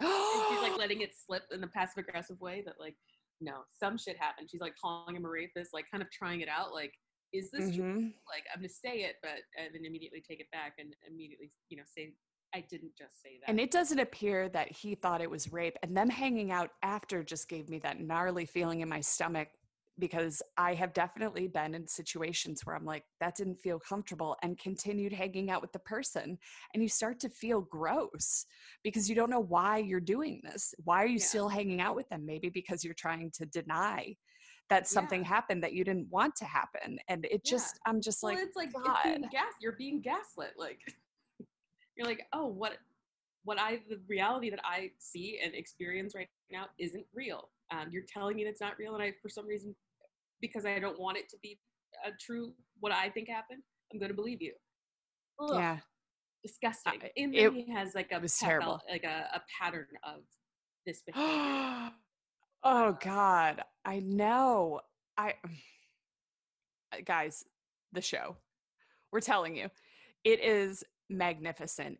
oh, and she's like letting it slip in a passive aggressive way that like, no, some shit happened. She's like calling him a rapist, like kind of trying it out. Like, is this true? Like I'm gonna say it, and then immediately take it back and immediately, say I didn't just say that. And it doesn't appear that he thought it was rape. And them hanging out after just gave me that gnarly feeling in my stomach, because I have definitely been in situations where I'm like, that didn't feel comfortable, and continued hanging out with the person. And you start to feel gross because you don't know why you're doing this. Why are you still hanging out with them? Maybe because you're trying to deny that something happened that you didn't want to happen. And it just, I'm just well, like, it's like, God. you're being gaslit. Like, you're like, oh, the reality that I see and experience right now isn't real. You're telling me it's not real, and I, for some reason, because I don't want it to be true, what I think happened, I'm going to believe you. Ugh, yeah, disgusting. And then he has like a terrible, like a pattern of this behavior. Oh God, I know. Guys, the show. We're telling you, it is magnificent.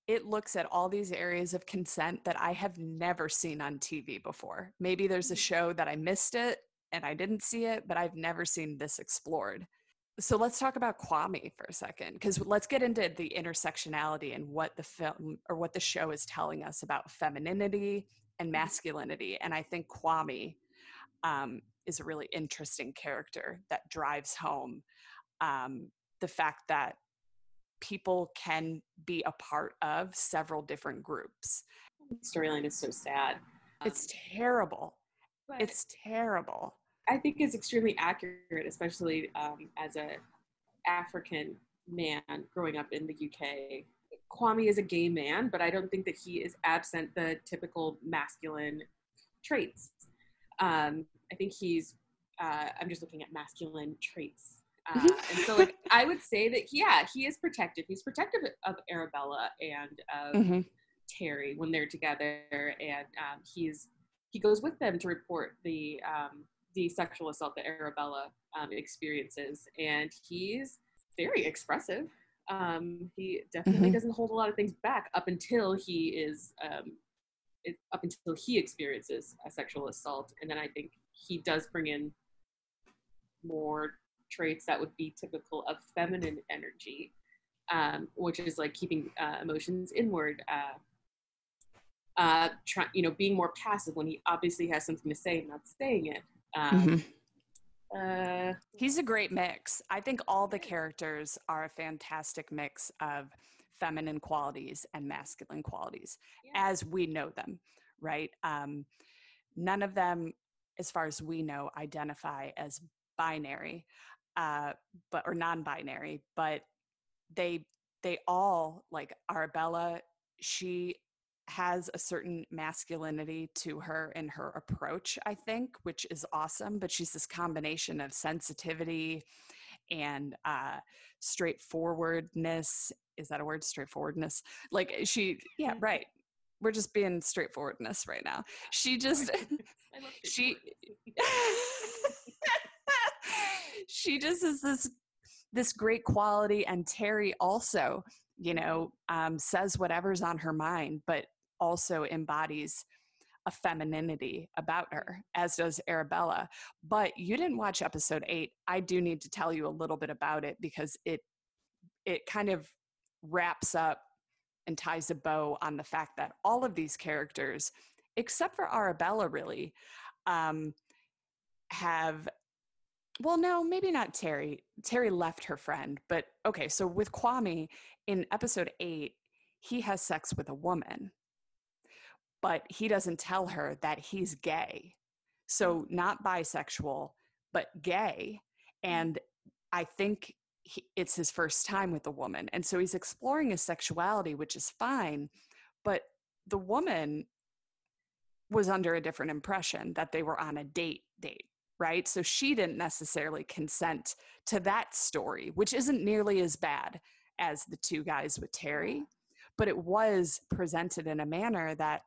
It looks at all these areas of consent that I have never seen on TV before. Maybe there's a show that I missed it and I didn't see it, but I've never seen this explored. So let's talk about Kwame for a second, because let's get into the intersectionality and what the film or what the show is telling us about femininity and masculinity. And I think Kwame is a really interesting character that drives home the fact that people can be a part of several different groups. Storyline is so sad. It's terrible. It's terrible. I think it's extremely accurate, especially as a African man growing up in the UK. Kwame is a gay man, but I don't think that he is absent the typical masculine traits. I think he's, I'm just looking at masculine traits. And so like, I would say that, he is protective. He's protective of Arabella and of Terry when they're together. And he goes with them to report the sexual assault that Arabella experiences. And he's very expressive. He definitely doesn't hold a lot of things back up until he experiences a sexual assault. And then I think he does bring in more traits that would be typical of feminine energy, which is like keeping emotions inward, being more passive when he obviously has something to say and not saying it. He's a great mix. I think all the characters are a fantastic mix of feminine qualities and masculine qualities as we know them, right? None of them, as far as we know, identify as binary, or non-binary, but they all, like Arabella, she has a certain masculinity to her in her approach, I think, which is awesome. But she's this combination of sensitivity and straightforwardness. Is that a word? Straightforwardness? Like right. We're just being straightforwardness right now. She just, she just is this great quality. And Terry also says whatever's on her mind, but also embodies a femininity about her, as does Arabella. But you didn't watch episode 8. I do need to tell you a little bit about it, because it kind of wraps up and ties a bow on the fact that all of these characters, except for Arabella, really, have, well, no, maybe not Terry. Terry left her friend. But okay, so with Kwame in episode 8, he has sex with a woman, but he doesn't tell her that he's gay. So not bisexual, but gay. And I think it's his first time with a woman. And so he's exploring his sexuality, which is fine. But the woman was under a different impression that they were on a date, right? So she didn't necessarily consent to that story, which isn't nearly as bad as the two guys with Terry, but it was presented in a manner that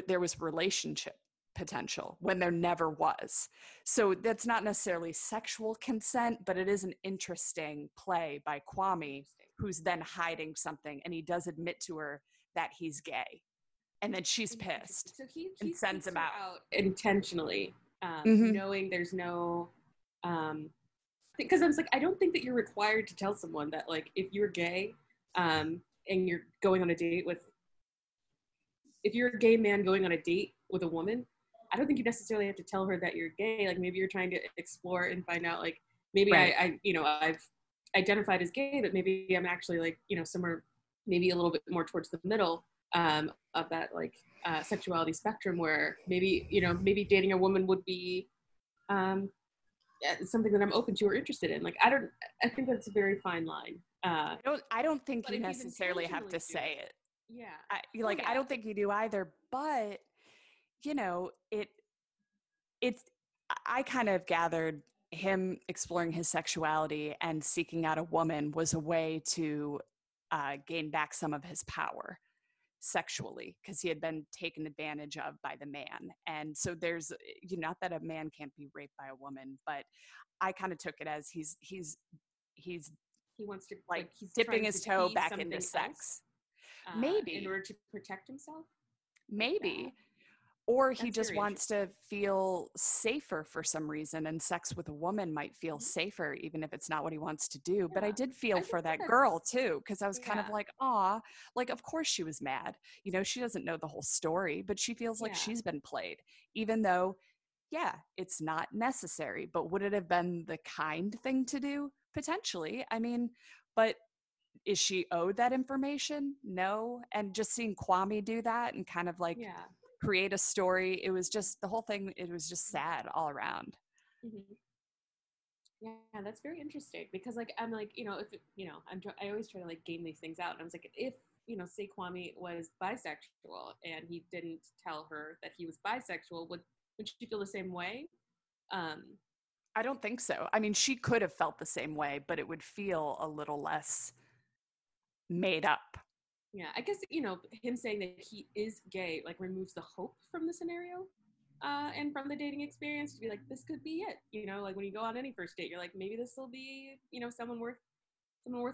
there was relationship potential when there never was. So that's not necessarily sexual consent, but it is an interesting play by Kwame, who's then hiding something, and he does admit to her that he's gay. And then she's pissed, so he and sends him out intentionally, knowing there's no, because I was like, I don't think that you're required to tell someone that, like, if you're gay, and you're going on a date with, if you're a gay man going on a date with a woman, I don't think you necessarily have to tell her that you're gay. Like, maybe you're trying to explore and find out, like, maybe right. I've identified as gay, but maybe I'm actually, like, somewhere maybe a little bit more towards the middle of that, like, sexuality spectrum, where maybe dating a woman would be something that I'm open to or interested in. Like, I think that's a very fine line. I don't think you necessarily have to say it. Yeah. I don't think you do either, but I kind of gathered him exploring his sexuality and seeking out a woman was a way to gain back some of his power sexually, because he had been taken advantage of by the man. And so there's, not that a man can't be raped by a woman, but I kind of took it as he wants to, like, he's dipping his toe back into sex. Maybe in order to protect himself. Maybe. Like, or he just wants to feel safer for some reason, and sex with a woman might feel safer, even if it's not what he wants to do. Yeah. But I did feel for that girl too, because I was kind of like, aw, like, of course she was mad. She doesn't know the whole story, but she feels like she's been played, even though, it's not necessary. But would it have been the kind thing to do? Potentially. I mean, but is she owed that information? No. And just seeing Kwame do that and kind of like create a story, it was just, the whole thing, it was just sad all around. Mm-hmm. Yeah, that's very interesting, because, like, I'm like, if I always try to, like, game these things out, and I was like, if say Kwame was bisexual and he didn't tell her that he was bisexual, would she feel the same way? I don't think so. I mean, she could have felt the same way, but it would feel a little less made up. Yeah, I guess, him saying that he is gay, like, removes the hope from the scenario, and from the dating experience, to be like, this could be it. Like, when you go on any first date, you're like, maybe this will be, someone worth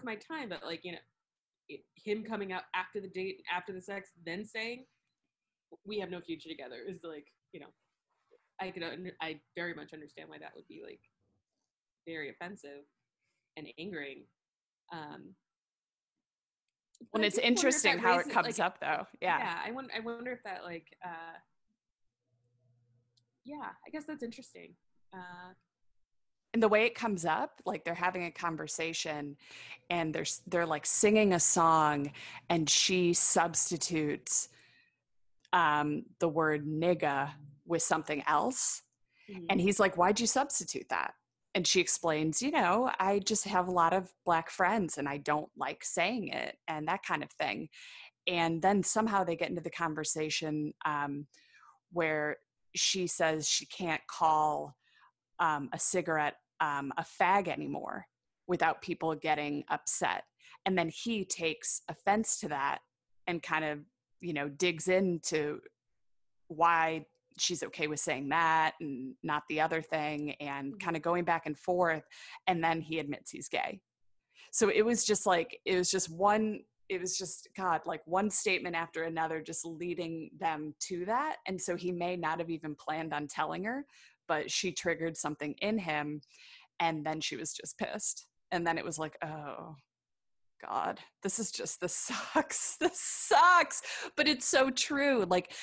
my time. But, like, him coming out after the date, after the sex, then saying, we have no future together, is like, I very much understand why that would be, like, very offensive and angering. Well, it's interesting how it comes up, though. Yeah, I wonder if that, like, I guess that's interesting. And the way it comes up, like, they're having a conversation, and they're like singing a song, and she substitutes the word nigga with something else. Mm-hmm. And he's like, why'd you substitute that? And she explains, I just have a lot of Black friends and I don't like saying it, and that kind of thing. And then somehow they get into the conversation where she says she can't call a cigarette a fag anymore without people getting upset. And then he takes offense to that and kind of, digs into why she's okay with saying that and not the other thing, and kind of going back and forth. And then he admits he's gay. So it was just like, it was just God, like one statement after another, just leading them to that. And so he may not have even planned on telling her, but she triggered something in him. And then she was just pissed. And then it was like, oh God, this sucks. This sucks. But it's so true. Like,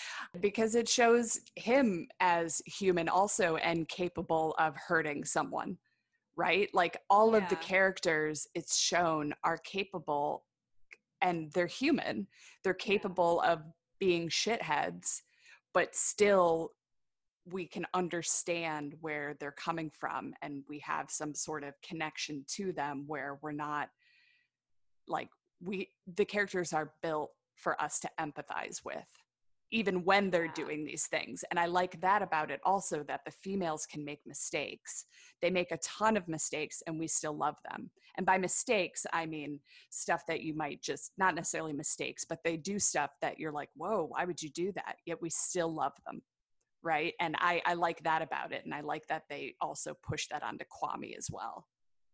because it shows him as human also and capable of hurting someone, right? Like all of the characters it's shown are capable, and they're human. They're capable of being shitheads, but still we can understand where they're coming from, and we have some sort of connection to them where we're not like, the characters are built for us to empathize with, even when they're doing these things. And I like that about it also, that the females can make mistakes. They make a ton of mistakes and we still love them. And by mistakes, I mean stuff that you might just, not necessarily mistakes, but they do stuff that you're like, whoa, why would you do that? Yet we still love them. Right. And I like that about it. And I like that they also push that onto Kwame as well.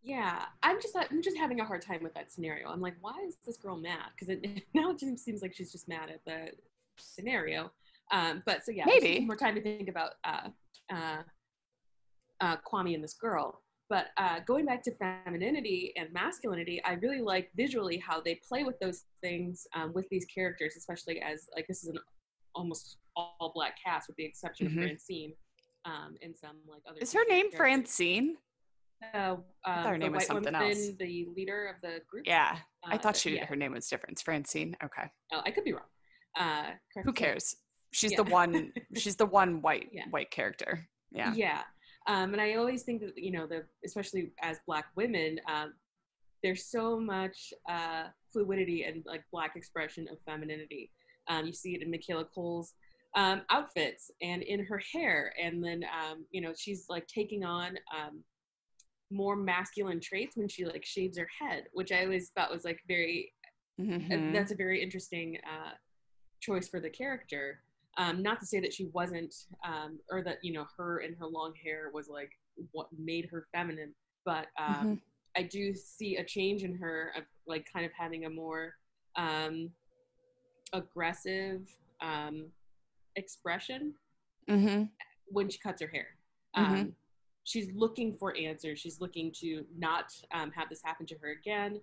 Yeah, I'm just having a hard time with that scenario. I'm like, why is this girl mad? Because now it just seems like she's just mad at the scenario. But so yeah, maybe more time to think about Kwame and this girl. But going back to femininity and masculinity, I really like visually how they play with those things with these characters, especially as like this is an almost all black cast with the exception of Francine and some like other. Is her name characters. Francine? I thought her name was something else. The leader of the group. Yeah, I thought her name was different. It's Francine. Okay. Oh, I could be wrong. Who cares? She's the one. She's the one white character. Yeah. Yeah. And I always think that especially as Black women, there's so much fluidity and like Black expression of femininity. You see it in Michaela Cole's outfits and in her hair, and then she's like taking on more masculine traits when she like shaves her head, which I always thought was like very that's a very interesting choice for the character. Not to say that she wasn't or that her and her long hair was like what made her feminine, but I do see a change in her of like kind of having a more aggressive expression when she cuts her hair. She's looking for answers. She's looking to not have this happen to her again.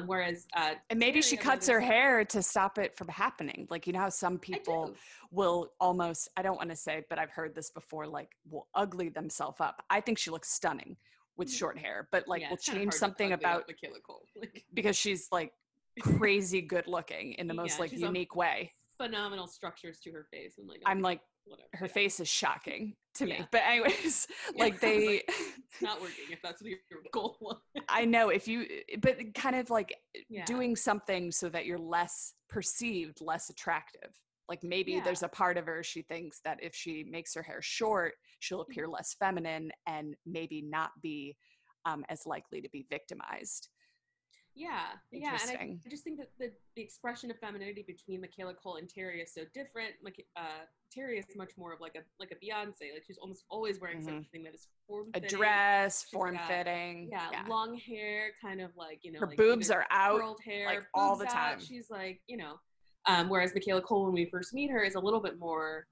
Whereas and maybe she cuts her hair to stop it from happening. Like, you know how some people will almost, I don't want to say, but I've heard this before, like will ugly themselves up. I think she looks stunning with short hair, but like will change something about Michaela Cole because she's like crazy good looking in the most like unique way. Phenomenal structures to her face. And I'm like, whatever. Her face is shocking to me. But anyways, like they it's not working if that's what your goal was. I know but kind of like doing something so that you're less perceived, less attractive. Like maybe there's a part of her, she thinks that if she makes her hair short, she'll appear less feminine and maybe not be as likely to be victimized. Yeah, and I just think that the expression of femininity between Michaela Cole and Terry is so different. Like Terry is much more of like a Beyonce. Like she's almost always wearing something that is form-fitting. A dress, form-fitting. Long hair, kind of like her like boobs are out, curled hair, like all the time. Out. She's like whereas Michaela Cole, when we first meet her, is a little bit more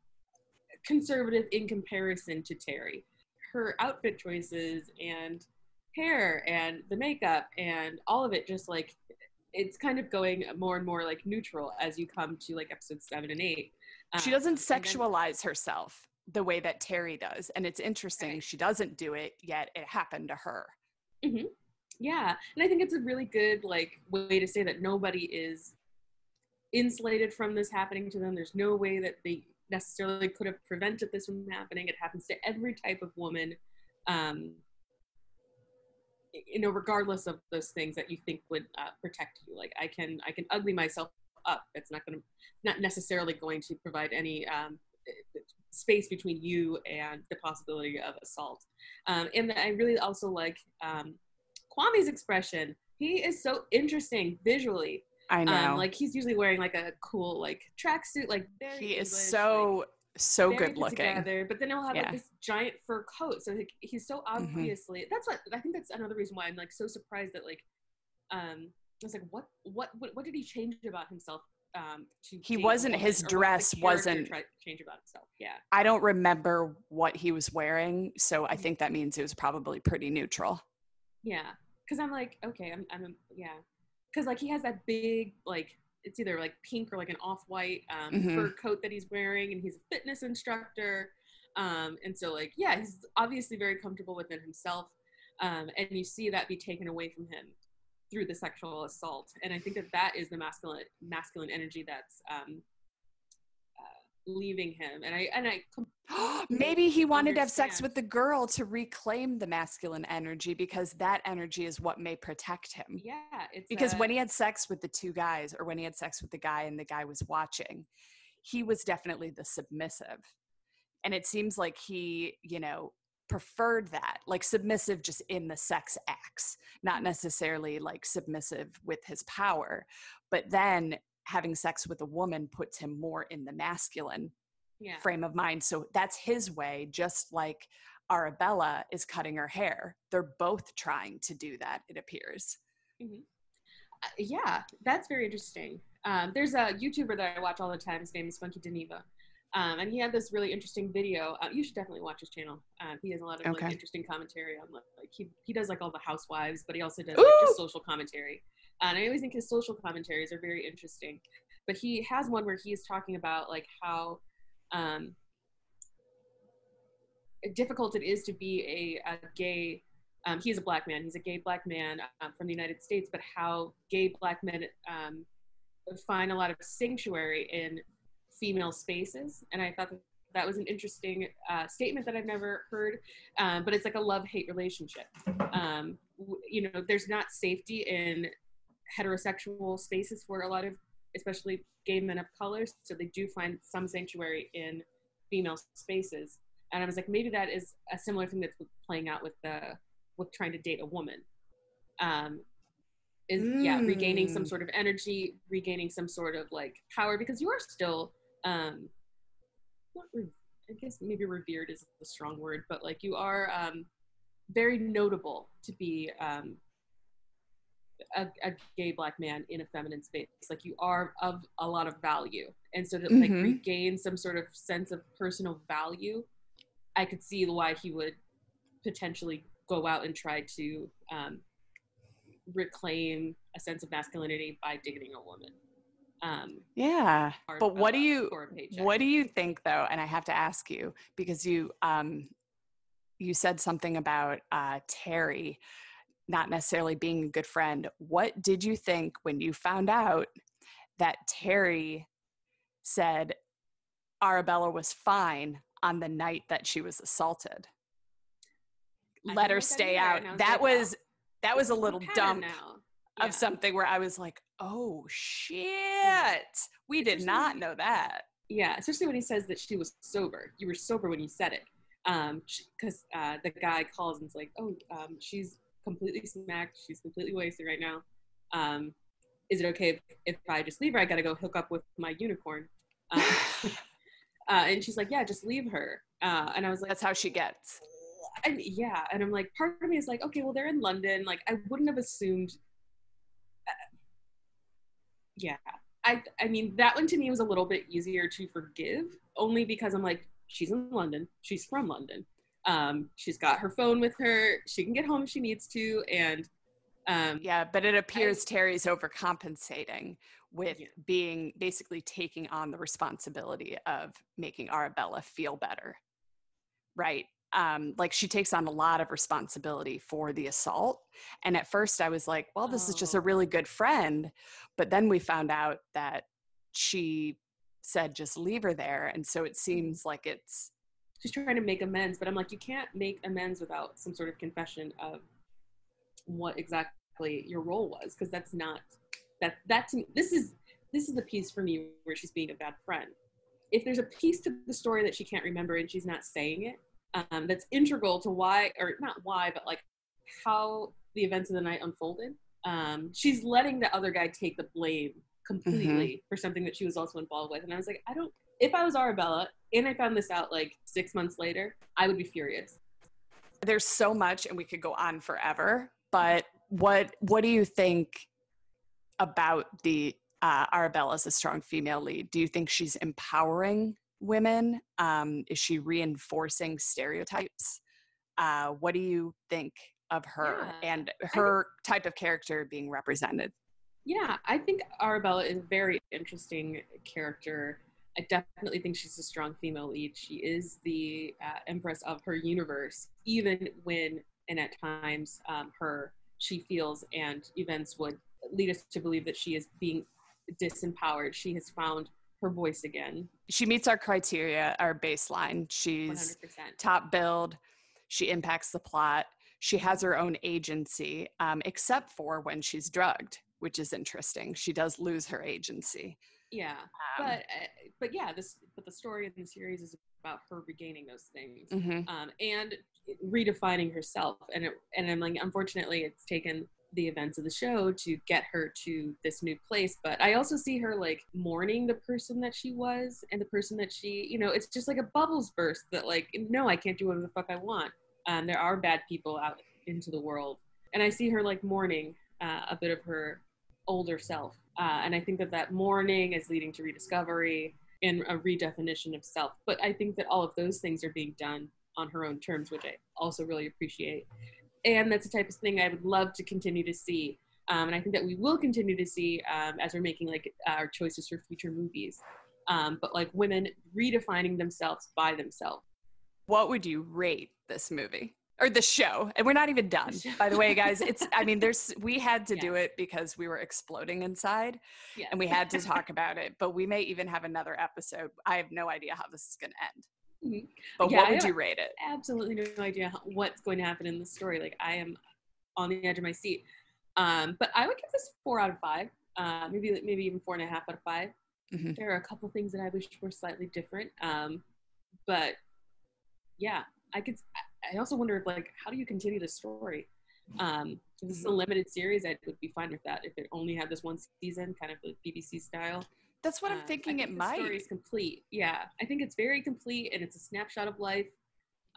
conservative in comparison to Terry. Her outfit choices and hair and the makeup and all of it, just like it's kind of going more and more like neutral as you come to like episodes 7 and 8. She doesn't sexualize herself the way that Terry does, and it's interesting she doesn't do it, yet it happened to her. Yeah, and I think it's a really good like way to say that nobody is insulated from this happening to them. There's no way that they necessarily could have prevented this from happening. It happens to every type of woman, regardless of those things that you think would protect you. Like I can ugly myself up. It's not necessarily going to provide any space between you and the possibility of assault. And I really also like Kwame's expression. He is so interesting visually. I know. Like he's usually wearing like a cool like tracksuit. Like he is so good looking. Together, but then he'll have like this giant fur coat. So he's so obviously. That's what I think. That's another reason why I'm like so surprised that like I was like, what did he change about himself to He date a wasn't, woman? his Or dress wasn't, change about himself? Yeah. I don't remember what he was wearing, so I Mhm. think that means it was probably pretty neutral. Yeah, because I'm like, okay, yeah, because like he has that big like it's either like pink or like an off-white Mm-hmm. fur coat that he's wearing, and he's a fitness instructor, and so like yeah, he's obviously very comfortable within himself, and you see that be taken away from him through the sexual assault, and I think that is the masculine energy that's leaving him, and I completely Maybe he wanted to have sex understand. with the girl to reclaim the masculine energy, because that energy is what may protect him. Yeah, it's Because when he had sex with the two guys, or when he had sex with the guy and the guy was watching, he was definitely the submissive. And it seems like he, preferred that, like submissive just in the sex acts, not necessarily like submissive with his power. But then having sex with a woman puts him more in the masculine yeah. frame of mind. So that's his way, just like Arabella is cutting her hair. They're both trying to do that, it appears. Mm-hmm. Yeah, that's very interesting. There's a YouTuber that I watch all the time. His name is Funky Geneva. And he had this really interesting video. You should definitely watch his channel. He has a lot of like interesting commentary on like he does like all the housewives, but he also does like just social commentary. And I always think his social commentaries are very interesting. But he has one where he's talking about like how difficult it is to be a gay. He's a black man. He's a gay black man from the United States, but how gay black men find a lot of sanctuary in female spaces. And I thought that was an interesting statement that I've never heard, but it's like a love-hate relationship. There's not safety in heterosexual spaces for a lot of, especially gay men of color, so they do find some sanctuary in female spaces. And I was like, maybe that is a similar thing that's playing out with trying to date a woman. Regaining some sort of energy, regaining some sort of like power, because you are still I guess maybe revered is a strong word, but like you are very notable to be a gay black man in a feminine space. Like you are of a lot of value, and so to like regain some sort of sense of personal value, I could see why he would potentially go out and try to reclaim a sense of masculinity by dating a woman. Yeah, but what do you think though? And I have to ask you, because you said something about Terry not necessarily being a good friend. What did you think when you found out that Terry said Arabella was fine on the night that she was assaulted? Let her stay out. That was a little dump of something where I was like, oh shit, we did not know that. Yeah, especially when he says that she was sober. You were sober when you said it. Because the guy calls and is like, she's completely smacked. She's completely wasted right now. Is it okay if I just leave her? I got to go hook up with my unicorn. And she's like, yeah, just leave her. And I was like, that's how she gets. And I'm like, part of me is like, okay, well, they're in London. Like, I wouldn't have assumed. I mean, that one to me was a little bit easier to forgive, only because I'm like, she's in London. She's from London. She's got her phone with her. She can get home if she needs to. And but it appears Terry's overcompensating with being basically taking on the responsibility of making Arabella feel better. Right. Like she takes on a lot of responsibility for the assault. And at first I was like, well, this is just a really good friend. But then we found out that she said, just leave her there. And so it seems like she's trying to make amends, but I'm like, you can't make amends without some sort of confession of what exactly your role was. Cause that's not this is the piece for me where she's being a bad friend. If there's a piece to the story that she can't remember and she's not saying it, that's integral to why, or not why, but like how the events of the night unfolded. She's letting the other guy take the blame completely for something that she was also involved with. And I was like, if I was Arabella and I found this out like 6 months later, I would be furious. There's so much, and we could go on forever, but What do you think about the Arabella as a strong female lead? Do you think she's empowering women? Is she reinforcing stereotypes? What do you think of her and her type of character being represented? Yeah, I think Arabella is a very interesting character. I definitely think she's a strong female lead. She is the empress of her universe, even when, and at times, she feels and events would lead us to believe that she is being disempowered. She has found her voice again. She meets our criteria, our baseline. She's 100%. top build. She impacts the plot. She has her own agency, except for when she's drugged, which is interesting. She does lose her agency. Yeah, but the story in the series is about her regaining those things, and redefining herself. And I'm like, unfortunately, it's taken the events of the show to get her to this new place. But I also see her like mourning the person that she was and the person that she, it's just like a bubbles burst that like, no, I can't do whatever the fuck I want. There are bad people out into the world, and I see her like mourning a bit of her older self. And I think that mourning is leading to rediscovery and a redefinition of self. But I think that all of those things are being done on her own terms, which I also really appreciate. And that's the type of thing I would love to continue to see. And I think that we will continue to see as we're making like our choices for future movies. But like women redefining themselves by themselves. What would you rate this movie? Or the show? And we're not even done, by the way, guys. We had to do it because we were exploding inside, and we had to talk about it. But we may even have another episode. I have no idea how this is going to end. Mm-hmm. But what would you rate it? Absolutely no idea what's going to happen in the story. Like, I am on the edge of my seat. But I would give this 4 out of 5. Maybe even 4.5 out of 5. Mm-hmm. There are a couple things that I wish were slightly different. But yeah, I also wonder if, like, how do you continue the story? If this is a limited series, I would be fine with that. If it only had this one season, kind of the BBC style. That's what I'm thinking. It might. The story is complete. Yeah, I think it's very complete, and it's a snapshot of life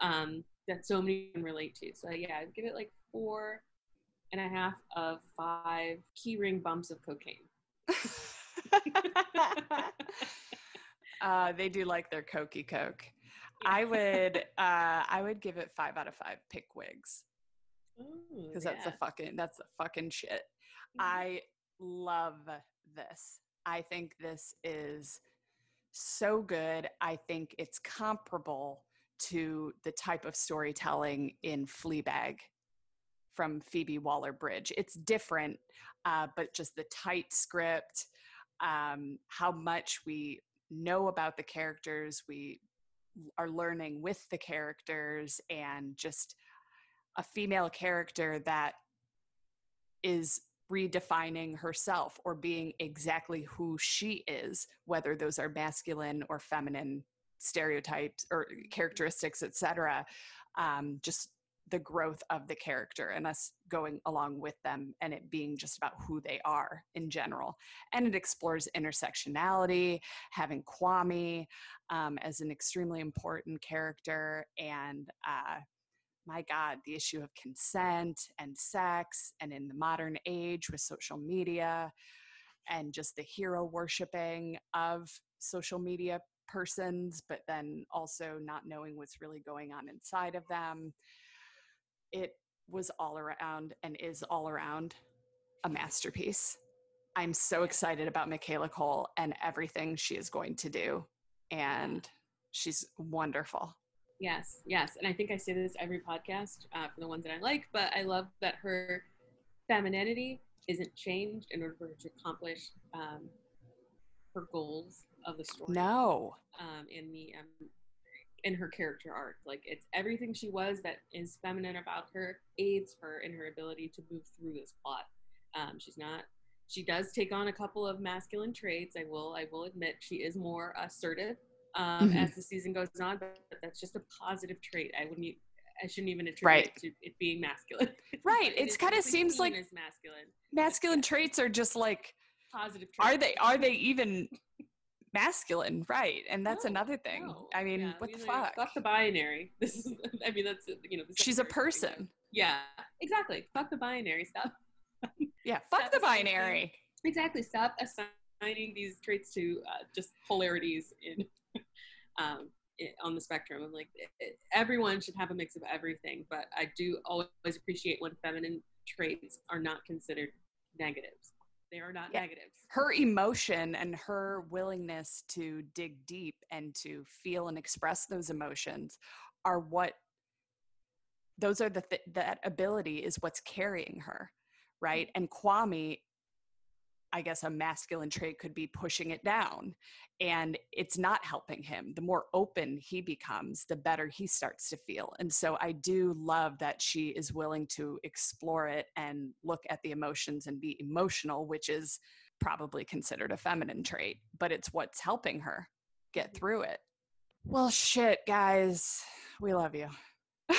that so many can relate to. So yeah, I'd give it like 4.5 of 5 keyring bumps of cocaine. They do like their cokey coke. Yeah. I would give it 5 out of 5 pick wigs. Because that's the fucking shit. Mm-hmm. I love this. I think this is so good. I think it's comparable to the type of storytelling in Fleabag from Phoebe Waller-Bridge. It's different, but just the tight script, how much we know about the characters, we are learning with the characters, and just a female character that is redefining herself or being exactly who she is, whether those are masculine or feminine stereotypes or characteristics, etc. Just the growth of the character and us going along with them, and it being just about who they are in general. And it explores intersectionality, having Kwame as an extremely important character, and my God, the issue of consent and sex, and in the modern age with social media, and just the hero worshiping of social media persons, but then also not knowing what's really going on inside of them. It was all around and is all around a masterpiece. I'm so excited about Michaela Cole and everything she is going to do. And she's wonderful. Yes. And I think I say this every podcast for the ones that I like, but I love that her femininity isn't changed in order for her to accomplish her goals of the story. No. In her character arc. Like, it's everything she was that is feminine about her aids her in her ability to move through this plot. She does take on a couple of masculine traits. I will admit she is more assertive as the season goes on, but that's just a positive trait. I shouldn't even attribute it to it being masculine. Right. It kind of seems like masculine traits are just like positive traits. Are they even masculine? Right. And that's another thing. No. I mean, what the fuck? Fuck the binary. This is, that's, she's a person. Yeah, exactly. Fuck the binary stuff. Yeah, fuck the binary. Exactly. Stop assigning these traits to just polarities in on the spectrum. I'm like, everyone should have a mix of everything, but I do always appreciate when feminine traits are not considered negatives. They are not negatives. Her emotion and her willingness to dig deep and to feel and express those emotions are what, those are that ability is what's carrying her, right? And Kwame, I guess a masculine trait could be pushing it down, and it's not helping him. The more open he becomes, the better he starts to feel. And so I do love that she is willing to explore it and look at the emotions and be emotional, which is probably considered a feminine trait, but it's what's helping her get through it. Well, shit, guys, we love you. Yeah,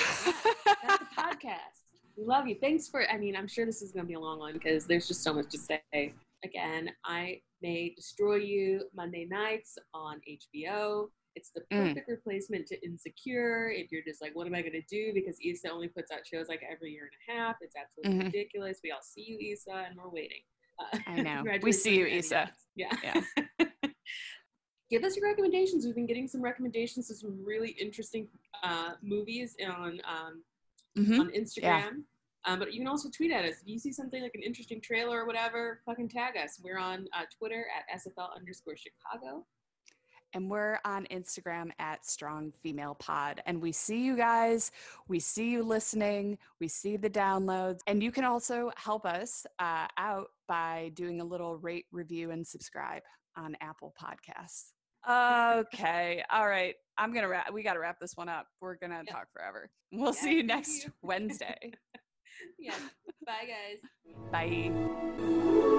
that's the podcast. We love you. Thanks for, I mean, I'm sure this is going to be a long one because there's just so much to say. Again, I May Destroy You Monday nights on HBO. It's the perfect replacement to Insecure. If you're just like, what am I going to do? Because Issa only puts out shows like every year and a half. It's absolutely ridiculous. We all see you, Issa, and we're waiting. I know. We see you, Issa. Yeah. Give us your recommendations. We've been getting some recommendations of some really interesting movies on Instagram. Yeah. But you can also tweet at us. If you see something like an interesting trailer or whatever, fucking tag us. We're on Twitter at SFL_Chicago. And we're on Instagram at Strong Female Pod. And we see you guys. We see you listening. We see the downloads. And you can also help us out by doing a little rate, review, and subscribe on Apple Podcasts. Okay. All right. We got to wrap this one up. We're going to talk forever. We'll see you next Wednesday. Yes. Bye, guys. Bye.